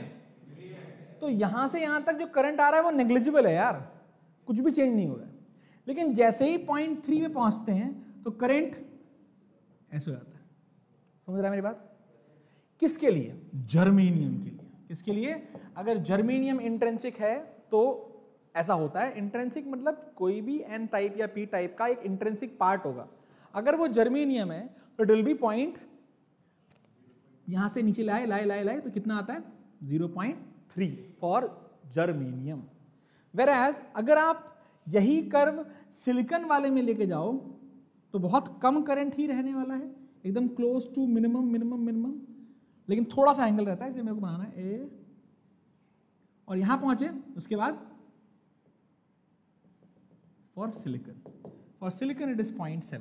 तो यहां से यहां तक जो करंट आ रहा है वो नेग्लिजिबल है यार, कुछ भी चेंज नहीं हो रहा है। लेकिन जैसे ही 0.3 में पहुंचते हैं तो करंट ऐसे हो जाता है। समझ रहा है मेरी बात? किसके लिए? जर्मेनियम के लिए। किसके लिए? अगर जर्मेनियम इंट्रिंसिक है तो ऐसा होता है। इंट्रिंसिक मतलब कोई भी एन टाइप या पी टाइप का एक इंट्रिंसिक पार्ट होगा। अगर वो जर्मेनियम है तो इट विल बी पॉइंट, यहां से नीचे लाए लाए लाए लाए तो कितना आता है? 0.3 फॉर जर्मेनियम। वेरएज अगर आप यही कर्व सिलिकॉन वाले में लेके जाओ तो बहुत कम करंट ही रहने वाला है, एकदम close to minimum minimum minimum, लेकिन थोड़ा सा एंगल रहता है, इसलिए मेरे को बनाना है ए। और यहां पहुंचे उसके बाद फॉर सिलिकॉन इट इज 0.7।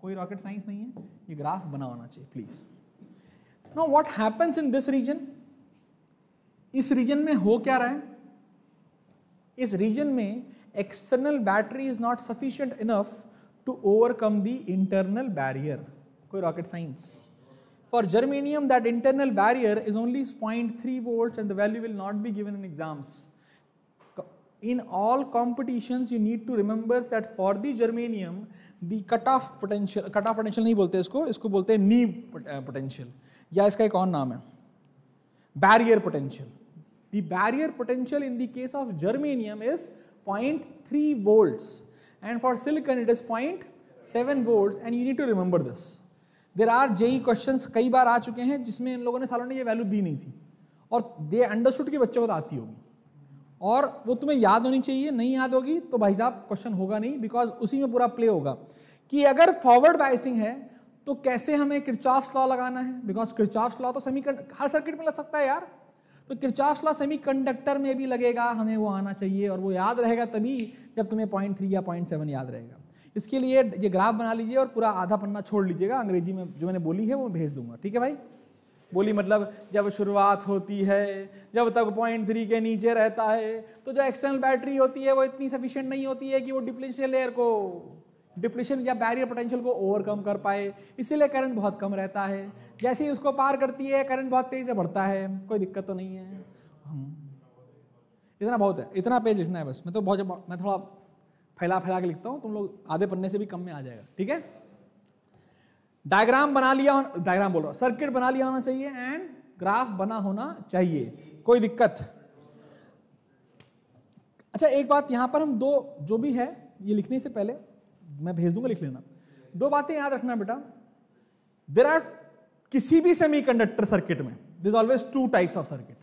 कोई रॉकेट साइंस नहीं है, ये ग्राफ बना होना चाहिए please. Now what happens in this region? इस रीजन में हो क्या रहा है? इस रीजन में external battery is not sufficient enough to overcome the internal barrier. कोई rocket science? For germanium, that internal barrier is only 0.3 volts and the value will not be given in exams. In all competitions, you need to remember that for the germanium, the cutoff potential नहीं बोलते इसको बोलते हैं knee potential, या इसका एक और नाम है barrier potential. The barrier potential in the case of germanium is 0.3 volts and for silicon it is 0.7 volts and you need to remember this. There are JEE questions कई बार आ चुके हैं जिसमें इन लोगों ने सालों ने ये वैल्यू दी नहीं थी और दे अंडरस्टूड कि बच्चे को तो आती होगी और वो तुम्हें याद होनी चाहिए। नहीं याद होगी तो भाई साहब क्वेश्चन होगा नहीं, बिकॉज उसी में पूरा प्ले होगा कि अगर फॉरवर्ड बायसिंग है तो कैसे हमें किरचॉफ्स लॉ लगाना है, बिकॉज किरचॉफ्स लॉ तो हर सर्किट में लग सकता है यार, तो किरचॉफ्स लॉ सेमीकंडक्टर में भी लगेगा, हमें वो आना चाहिए और वो याद रहेगा तभी जब तुम्हें 0.3 या 0.7 याद रहेगा। इसके लिए ये ग्राफ बना लीजिए और पूरा आधा पन्ना छोड़ लीजिएगा, अंग्रेजी में जो मैंने बोली है वो भेज दूंगा, ठीक है भाई? बोली मतलब जब शुरुआत होती है, जब तक 0.3 के नीचे रहता है तो जो एक्सटर्नल बैटरी होती है वो इतनी सफिशिएंट नहीं होती है कि वो डिप्लेशन लेयर को, डिप्लेशन या बैरियर पोटेंशियल को ओवरकम कर पाए, इसीलिए करंट बहुत कम रहता है। जैसे ही उसको पार करती है करंट बहुत तेजी से बढ़ता है, कोई दिक्कत तो नहीं है। इतना बहुत है, इतना पेज लिखना है बस। मैं थोड़ा फैला के लिखता हूं, तुम लोग आधे पन्ने से भी कम में आ जाएगा, ठीक है? डायग्राम बना लिया, डायग्राम बोल रहा हूं, सर्किट बना लिया होना चाहिए एंड ग्राफ बना होना चाहिए, कोई दिक्कत? अच्छा एक बात यहां पर हम दो जो भी है ये लिखने से पहले मैं भेज दूंगा, लिख लेना। दो बातें याद रखना बेटा, देयर आर किसी भी सेमीकंडक्टर सर्किट में there is always two types of circuit.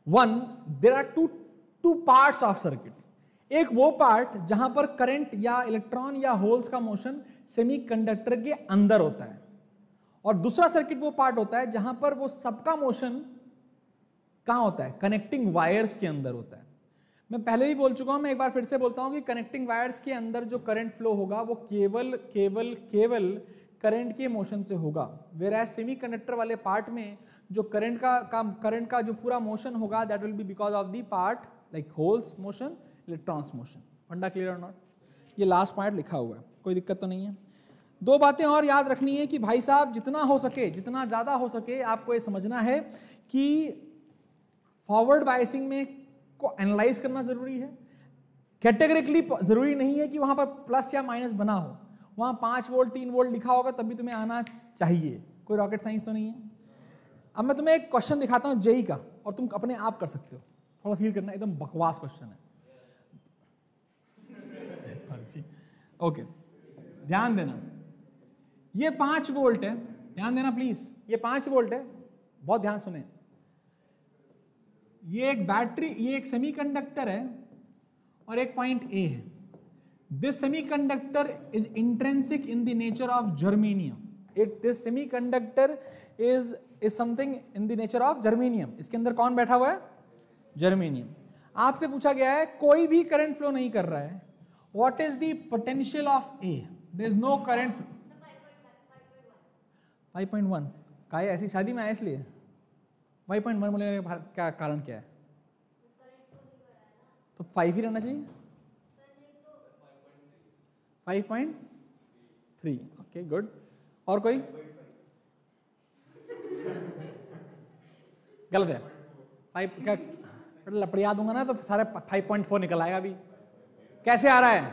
One, there are two parts of circuit. एक वो पार्ट जहां पर करंट या इलेक्ट्रॉन या होल्स का मोशन सेमीकंडक्टर के अंदर होता है, और दूसरा सर्किट वो पार्ट होता है जहां पर वो सबका मोशन कहां होता है? कनेक्टिंग वायर्स के अंदर होता है। मैं पहले भी बोल चुका हूं, मैं एक बार फिर से बोलता हूं कि कनेक्टिंग वायर्स के अंदर जो करंट फ्लो होगा वो केवल करंट के मोशन से होगा। वेयर सेमीकंडक्टर वाले पार्ट में जो करंट का जो पूरा मोशन होगा that will be because of the part like holes motion, electrons motion. फंडा क्लियर और नॉट? ये लास्ट पॉइंट लिखा हुआ है, कोई दिक्कत तो नहीं है। दो बातें और याद रखनी है कि भाई साहब जितना हो सके, जितना ज्यादा हो सके आपको ये समझना है कि फॉरवर्ड बायसिंग में को एनालाइज करना जरूरी है। कैटेगरिकली जरूरी नहीं है कि वहां पर प्लस या माइनस बना हो, वहां 5 वोल्ट 3 वोल्ट लिखा होगा तब भी तुम्हें आना चाहिए, कोई रॉकेट साइंस तो नहीं है। अब मैं तुम्हें एक क्वेश्चन दिखाता हूं जेई का और तुम अपने आप कर सकते हो, थोड़ा फील करना, एकदम बकवास क्वेश्चन है। ओके ध्यान देना, ये 5 वोल्ट है, ध्यान देना प्लीज, ये 5 वोल्ट है, बहुत ध्यान सुने। ये एक बैटरी, ये एक सेमीकंडक्टर है और एक पॉइंट ए है। This semiconductor is intrinsic in the nature of germanium. This semiconductor is something in the nature of germanium. इसके अंदर कौन बैठा हुआ है? जर्मेनियम। आपसे पूछा गया है कोई भी करंट फ्लो नहीं कर रहा है, what is the potential of A? There is no current. 5.1 का है, ऐसी शादी में आया इसलिए 5.1 बोले, क्या कारण क्या है? तो 5 ही रहना चाहिए। 5.3, ओके गुड। और कोई? गलत है। 5 क्या लपड़िया दूंगा ना तो सारे 5.4 निकल आएगा। अभी कैसे आ रहा है?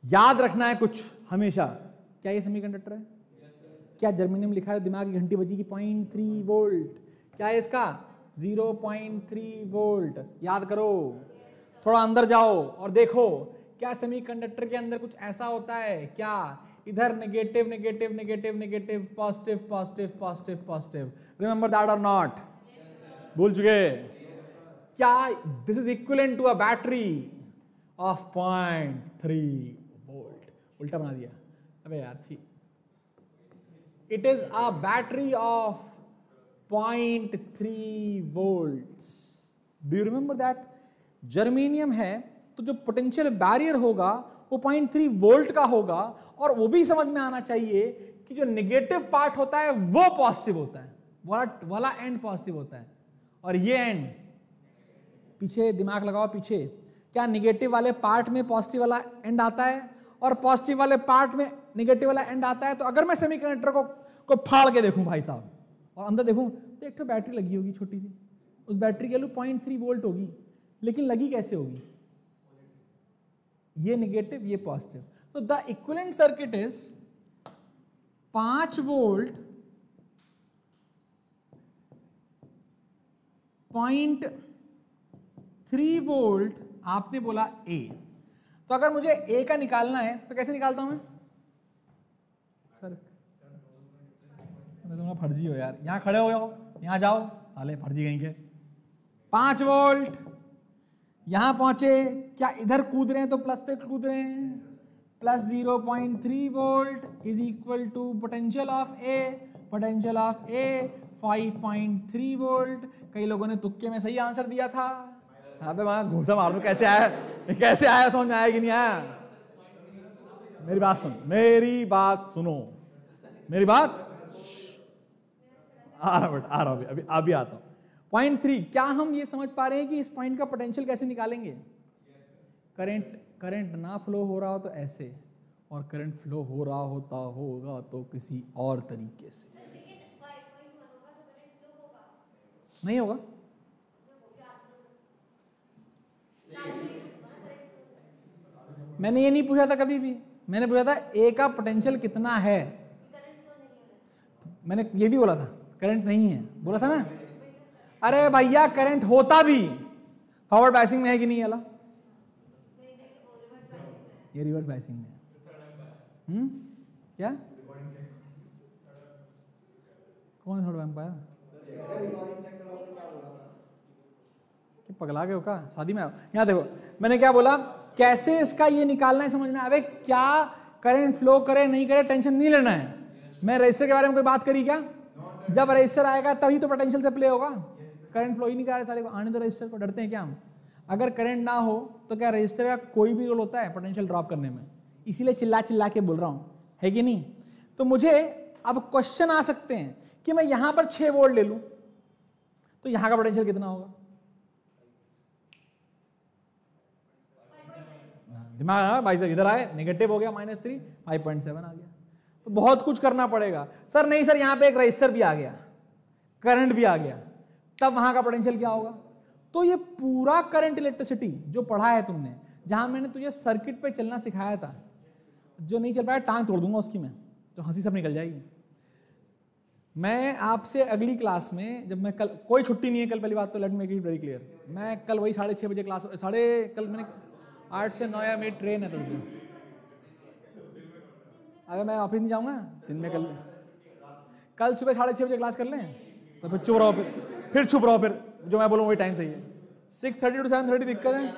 याद रखना है कुछ हमेशा। क्या ये सेमीकंडक्टर है? क्या जर्मेनियम लिखा है? दिमाग की घंटी बजी की 0.3 वोल्ट। क्या है इसका? 0.3 वोल्ट। याद करो, थोड़ा अंदर जाओ और देखो क्या सेमीकंडक्टर के अंदर कुछ ऐसा होता है क्या? इधर negative negative negative negative, positive positive positive positive. Remember that और नॉट? भूल चुके क्या? This is equivalent to a battery of 0.3 volt. उल्टा बना दिया अबे यार, छी। It is a battery of 0.3 volts. Do you remember that? Germanium है तो जो पोटेंशियल बैरियर होगा वो 0.3 वोल्ट का होगा। और वो भी समझ में आना चाहिए कि जो नेगेटिव पार्ट होता है वो पॉजिटिव होता है, वाला एंड पॉजिटिव होता है और ये एंड पीछे। दिमाग लगाओ पीछे। क्या नेगेटिव वाले पार्ट में पॉजिटिव वाला एंड आता है और पॉजिटिव वाले पार्ट में नेगेटिव वाला एंड आता है? तो अगर मैं सेमीकंडक्टर को फाड़ के देखूं भाई साहब और अंदर देखूं तो एक तो बैटरी लगी होगी छोटी सी, उस बैटरी की वैल्यू 0.3 वोल्ट होगी, लेकिन लगी कैसे होगी? ये नेगेटिव ये पॉजिटिव। तो the equivalent circuit is 5 volt 0.3 volt. आपने बोला ए, तो अगर मुझे ए का निकालना है तो कैसे निकालता हूं मैं? सर तुम फर्जी हो यार, यहां खड़े हो जाओ, यहां जाओ साले फर्जी कहीं के। 5 वोल्ट यहां पहुंचे, क्या इधर कूद रहे हैं तो प्लस पे कूद रहे हैं? Plus 0.3 volt is equal to potential of A. Potential of A 5.3 volt. कई लोगों ने तुक्के में सही आंसर दिया था। अबे वहां घूसा मार दूं। कैसे आया? कैसे आया? समझ में आया कि नहीं आया? मेरी बात सुन, मेरी बात सुनो, मेरी बात। आ रहा हूं अभी आता हूं। 0.3, क्या हम ये समझ पा रहे हैं कि इस पॉइंट का पोटेंशियल कैसे निकालेंगे? करंट ना फ्लो हो रहा हो तो ऐसे, और करंट फ्लो हो रहा होता होगा तो किसी और तरीके से। नहीं होगा? मैंने ये नहीं पूछा था कभी भी। मैंने पूछा था ए का पोटेंशियल कितना है। मैंने ये भी बोला था करंट नहीं है, बोला था ना। अरे भैया करंट होता भी फॉरवर्ड बायसिंग में है कि नहीं? वाला ये रिवर्स बायसिंग में है। क्या? कौन थर्ड वैम्पायर? पगला गए हो क्या? शादी में आओ। यहां देखो मैंने क्या बोला, कैसे इसका ये निकालना है समझना है। अबे क्या करंट फ्लो करे नहीं करे टेंशन नहीं लेना है। मैं रजिस्टर के बारे में कोई बात करी क्या? जब रजिस्टर आएगा तभी तो पोटेंशियल से प्ले होगा। करंट फ्लो ही नहीं कर रहा सारे को, आने दो रजिस्टर को। डरते हैं क्या हम? अगर करंट ना हो तो क्या रजिस्टर का कोई भी रोल होता है पोटेंशियल ड्रॉप करने में? इसीलिए चिल्ला चिल्ला के बोल रहा हूं, है कि नहीं? तो मुझे अब क्वेश्चन आ सकते हैं कि मैं यहां पर 6 वोल्ट ले लूं तो यहां का पोटेंशियल कितना होगा? दिमाग भाई साहब इधर आए, नेगेटिव हो गया -3, 5.7 आ गया। तो बहुत कुछ करना पड़ेगा। सर नहीं सर, यहां पे एक रजिस्टर भी आ गया, करंट भी आ गया, तब वहां का पोटेंशियल क्या होगा? तो ये पूरा करंट इलेक्ट्रिसिटी जो पढ़ा है तुमने, जहां मैंने तुझे सर्किट पे चलना सिखाया था, जो नहीं चल पाया टांग तोड़ दूंगा उसकी मैं, तो हंसी सब निकल जाएगी। मैं आपसे अगली क्लास में, जब मैं कल, कोई छुट्टी नहीं है कल, पहली बात तो let make it very clear, मैं कल वही 6:30 बजे क्लास, कल मैंने 8 से 9 या मेरी ट्रेन है तो अगर मैं ऑफिस नहीं जाऊंगा दिन में, कल सुबह 6:30 बजे क्लास कर लें तो फिर चुप रहो, फिर चुप रहो, फिर जो मैं बोलूँ वही टाइम सही है। 6:30 to 7:30 दिक्कत है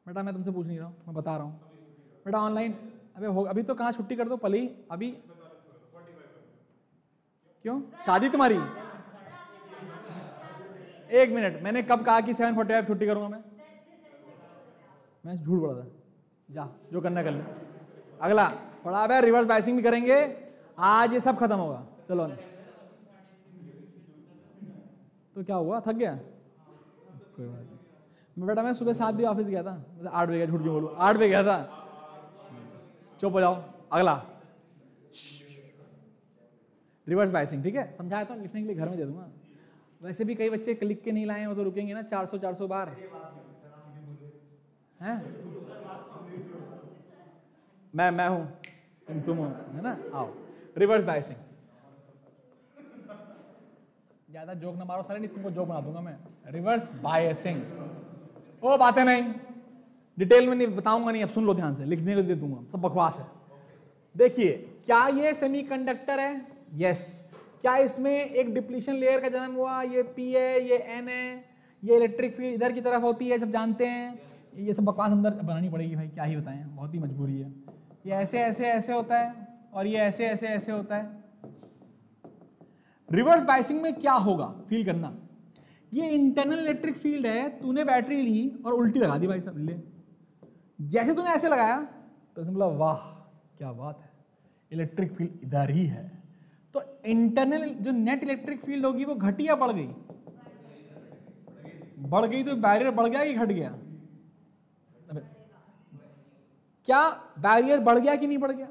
बेटा, मैं तुमसे पूछ नहीं रहा हूँ, मैं बता रहा हूँ बेटा। ऑनलाइन अभी तो कहाँ छुट्टी कर दो पली, अभी क्यों? शादी तुम्हारी? 1 मिनट, मैंने कब कहा कि 7:45 छुट्टी करूंगा मैं झूठ बोला था। जा जो करना कर ले। अगला पढ़ा है रिवर्स बायसिंग भी करेंगे आज, ये सब खत्म होगा। चलो तो क्या हुआ, थक गया? कोई बात नहीं, बेटा मैं सुबह 7 बजे ऑफिस गया था, 8 बजे गया, झूठ क्यों बोलूं, 8 बजे गया था। चुप हो जाओ। अगला रिवर्स बायसिंग, ठीक है, समझाया तो लिखने के लिए घर में दे दूंगा। वैसे भी कई बच्चे लिख के नहीं लाए, वो तो रुकेंगे ना 400 बार हैं। मैं हूं, तुम हो, है ना। आओ रिवर्स बायसिंग। ज्यादा जोक ना मारो सारे, नहीं तुमको जोक बना दूंगा मैं। रिवर्स बायसिंग, वो बातें नहीं, डिटेल में नहीं बताऊंगा, नहीं, अब सुन लो ध्यान से, लिखने को दे दूंगा, सब बकवास है। देखिए, क्या ये सेमीकंडक्टर है? यस। क्या इसमें एक डिप्लीशन लेयर का जन्म हुआ? ये P है, ये N है, ये इलेक्ट्रिक फील्ड इधर की तरफ होती है, सब जानते हैं। ये सब बकवास अंदर बनानी पड़ेगी भाई, क्या ही बताएं, बहुत ही मजबूरी है। ये ऐसे ऐसे ऐसे होता है और ये ऐसे ऐसे ऐसे होता है। रिवर्स बायसिंग में क्या होगा, फील करना। ये इंटरनल इलेक्ट्रिक फील्ड है, तूने बैटरी ली और उल्टी लगा दी भाई साहब, ले। जैसे तूने ऐसे लगाया तो बोला वाह क्या बात है, इलेक्ट्रिक फील्ड इधर ही है। तो इंटरनल जो नेट इलेक्ट्रिक फील्ड होगी वो घटी या बढ़ गई? बढ़ गई। तो बैरियर बढ़ गया कि घट गया? क्या बैरियर बढ़ गया कि नहीं बढ़ गया?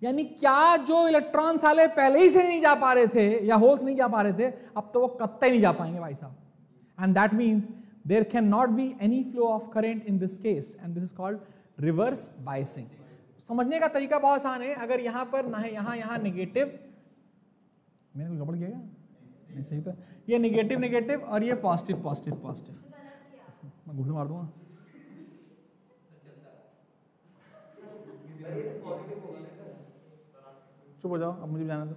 यानी क्या जो इलेक्ट्रॉन साले पहले ही से नहीं जा पा रहे थे या होल्स नहीं जा पा रहे थे, अब तो वो कत्ते नहीं जा पाएंगे भाई साहब। And that means there can not be any flow of current in this case, and this is called reverse biasing. समझने का तरीका बहुत आसान है। अगर यहां पर ना है, यहां नेगेटिव, मैंने कोई गड़बड़ किया क्या? नहीं, सही तो ये नेगेटिव नेगेटिव और ये पॉजिटिव पॉजिटिव पॉजिटिव। मैं घूसे मार दूंगा। चुप हो जाओ, अब मुझे जाना दो।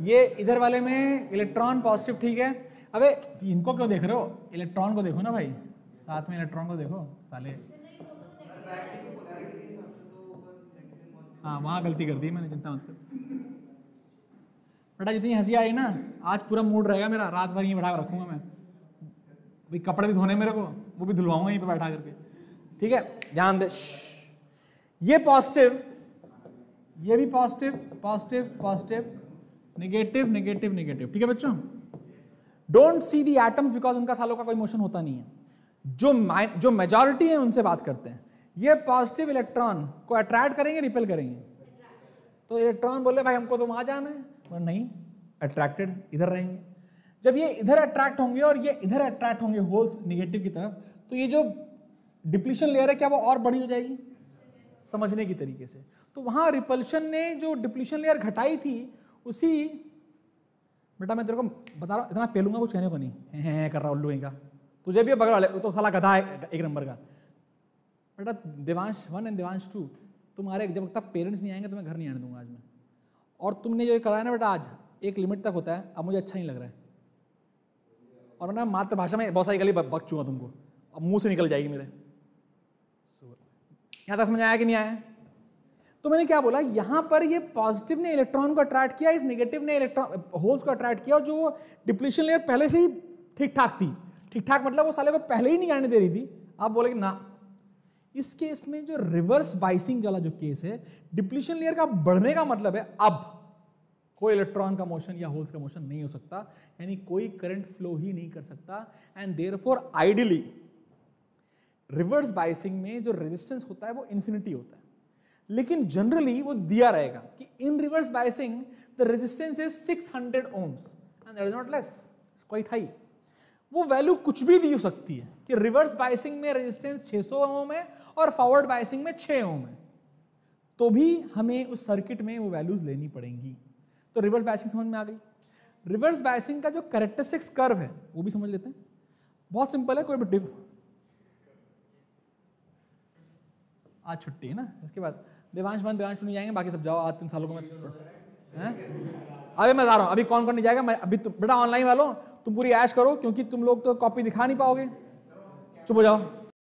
ये इधर वाले में इलेक्ट्रॉन पॉजिटिव, ठीक है। अबे इनको क्यों देख रहे हो, इलेक्ट्रॉन को देखो ना भाई, साथ में इलेक्ट्रॉन को देखो साले। हाँ वहां गलती कर दी मैंने, चिंता मत कर बेटा। जितनी हंसी आई ना, आज पूरा मूड रहेगा मेरा, रात भर यहीं बैठा रखूंगा मैं भाई। कपड़े भी धोने मेरे को, वो भी धुलवाऊंगा यहीं पे बैठा करके, ठीक है। ध्यान दे, ये पॉजिटिव, ये भी positive positive positive, negative negative negative, ठीक है बच्चों। Don't see the atoms because उनका सालों का कोई मोशन होता नहीं है। जो मेजॉरिटी है उनसे बात करते हैं। ये पॉजिटिव इलेक्ट्रॉन को अट्रैक्ट करेंगे, रिपेल करेंगे? तो इलेक्ट्रॉन बोले भाई हमको तो वहां जाना है, पर नहीं, अट्रैक्टेड इधर रहेंगे। जब ये इधर अट्रैक्ट होंगे और ये इधर अट्रैक्ट होंगे होल्स निगेटिव की तरफ, तो ये जो डिप्लीशन लेयर है क्या वो और बड़ी हो जाएगी? समझने की तरीके से, तो वहां रिपल्शन ने जो डिप्लीशन लेयर घटाई थी, उसी बेटा मैं तेरे को बता रहा हूं, इतना पेलूंगा कुछ कहने को नहीं, है कर रहा उल्लू का। तुझे भी बगल वाले तो साला गधा है एक नंबर का। बेटा देवांश 1 एंड देवांश 2, तुम्हारे जब तक पेरेंट्स नहीं आएंगे तो मैं घर नहीं आने दूंगा आज मैं। और तुमने जो कराया ना बेटा आज, एक लिमिट तक होता है, अब मुझे अच्छा नहीं लग रहा है। और ना मातृभाषा में बहुत सारी गली बक चूंगा तुमको, अब मुंह से निकल जाएगी मेरे। यहां तक समझ आया कि नहीं आया? तो मैंने क्या बोला, यहां पर ये पॉजिटिव ने इलेक्ट्रॉन को अट्रैक्ट किया, इस नेगेटिव ने इलेक्ट्रॉन होल्स को अट्रैक्ट किया, और जो डिप्लीशन लेयर पहले से ही ठीक ठाक थी, ठीक ठाक मतलब वो साले को पहले ही नहीं जाने दे रही थी, आप बोले ना। इस केस में जो रिवर्स बाइसिंग वाला जो केस है, डिप्लीशन लेयर का बढ़ने का मतलब है अब कोई इलेक्ट्रॉन का मोशन या होल्स का मोशन नहीं हो सकता, यानी कोई करंट फ्लो ही नहीं कर सकता। And therefore ideally reverse biasing में जो रेजिस्टेंस होता है वो इन्फिनिटी होता है, लेकिन जनरली वो दिया रहेगा कि in reverse biasing the resistance is 600 ohms and that is not less, it's quite high. वो वैल्यू कुछ भी दी हो सकती है कि रिवर्स बाइसिंग में रेजिस्टेंस 600 ohm है और फॉरवर्ड बाइसिंग में 6 ohm है, तो भी हमें उस सर्किट में वो वैल्यूज लेनी पड़ेंगी। तो रिवर्स बाइसिंग समझ में आ गई। रिवर्स बाइसिंग का जो कैरेक्टरिस्टिक्स कर्व है वो भी समझ लेते हैं, बहुत सिंपल है, कोई भी आज छुट्टी है ना, इसके बाद देवांश 1 देवांश 2 नहीं जाएंगे, बाकी सब जाओ, आज 3 सालों को मैं अभी मैं बता रहा हूँ अभी कौन कौन नहीं जाएगा। मैं अभी बेटा ऑनलाइन वालों तुम पूरी ऐश करो, क्योंकि तुम लोग तो कॉपी दिखा नहीं पाओगे। चुप हो जाओ।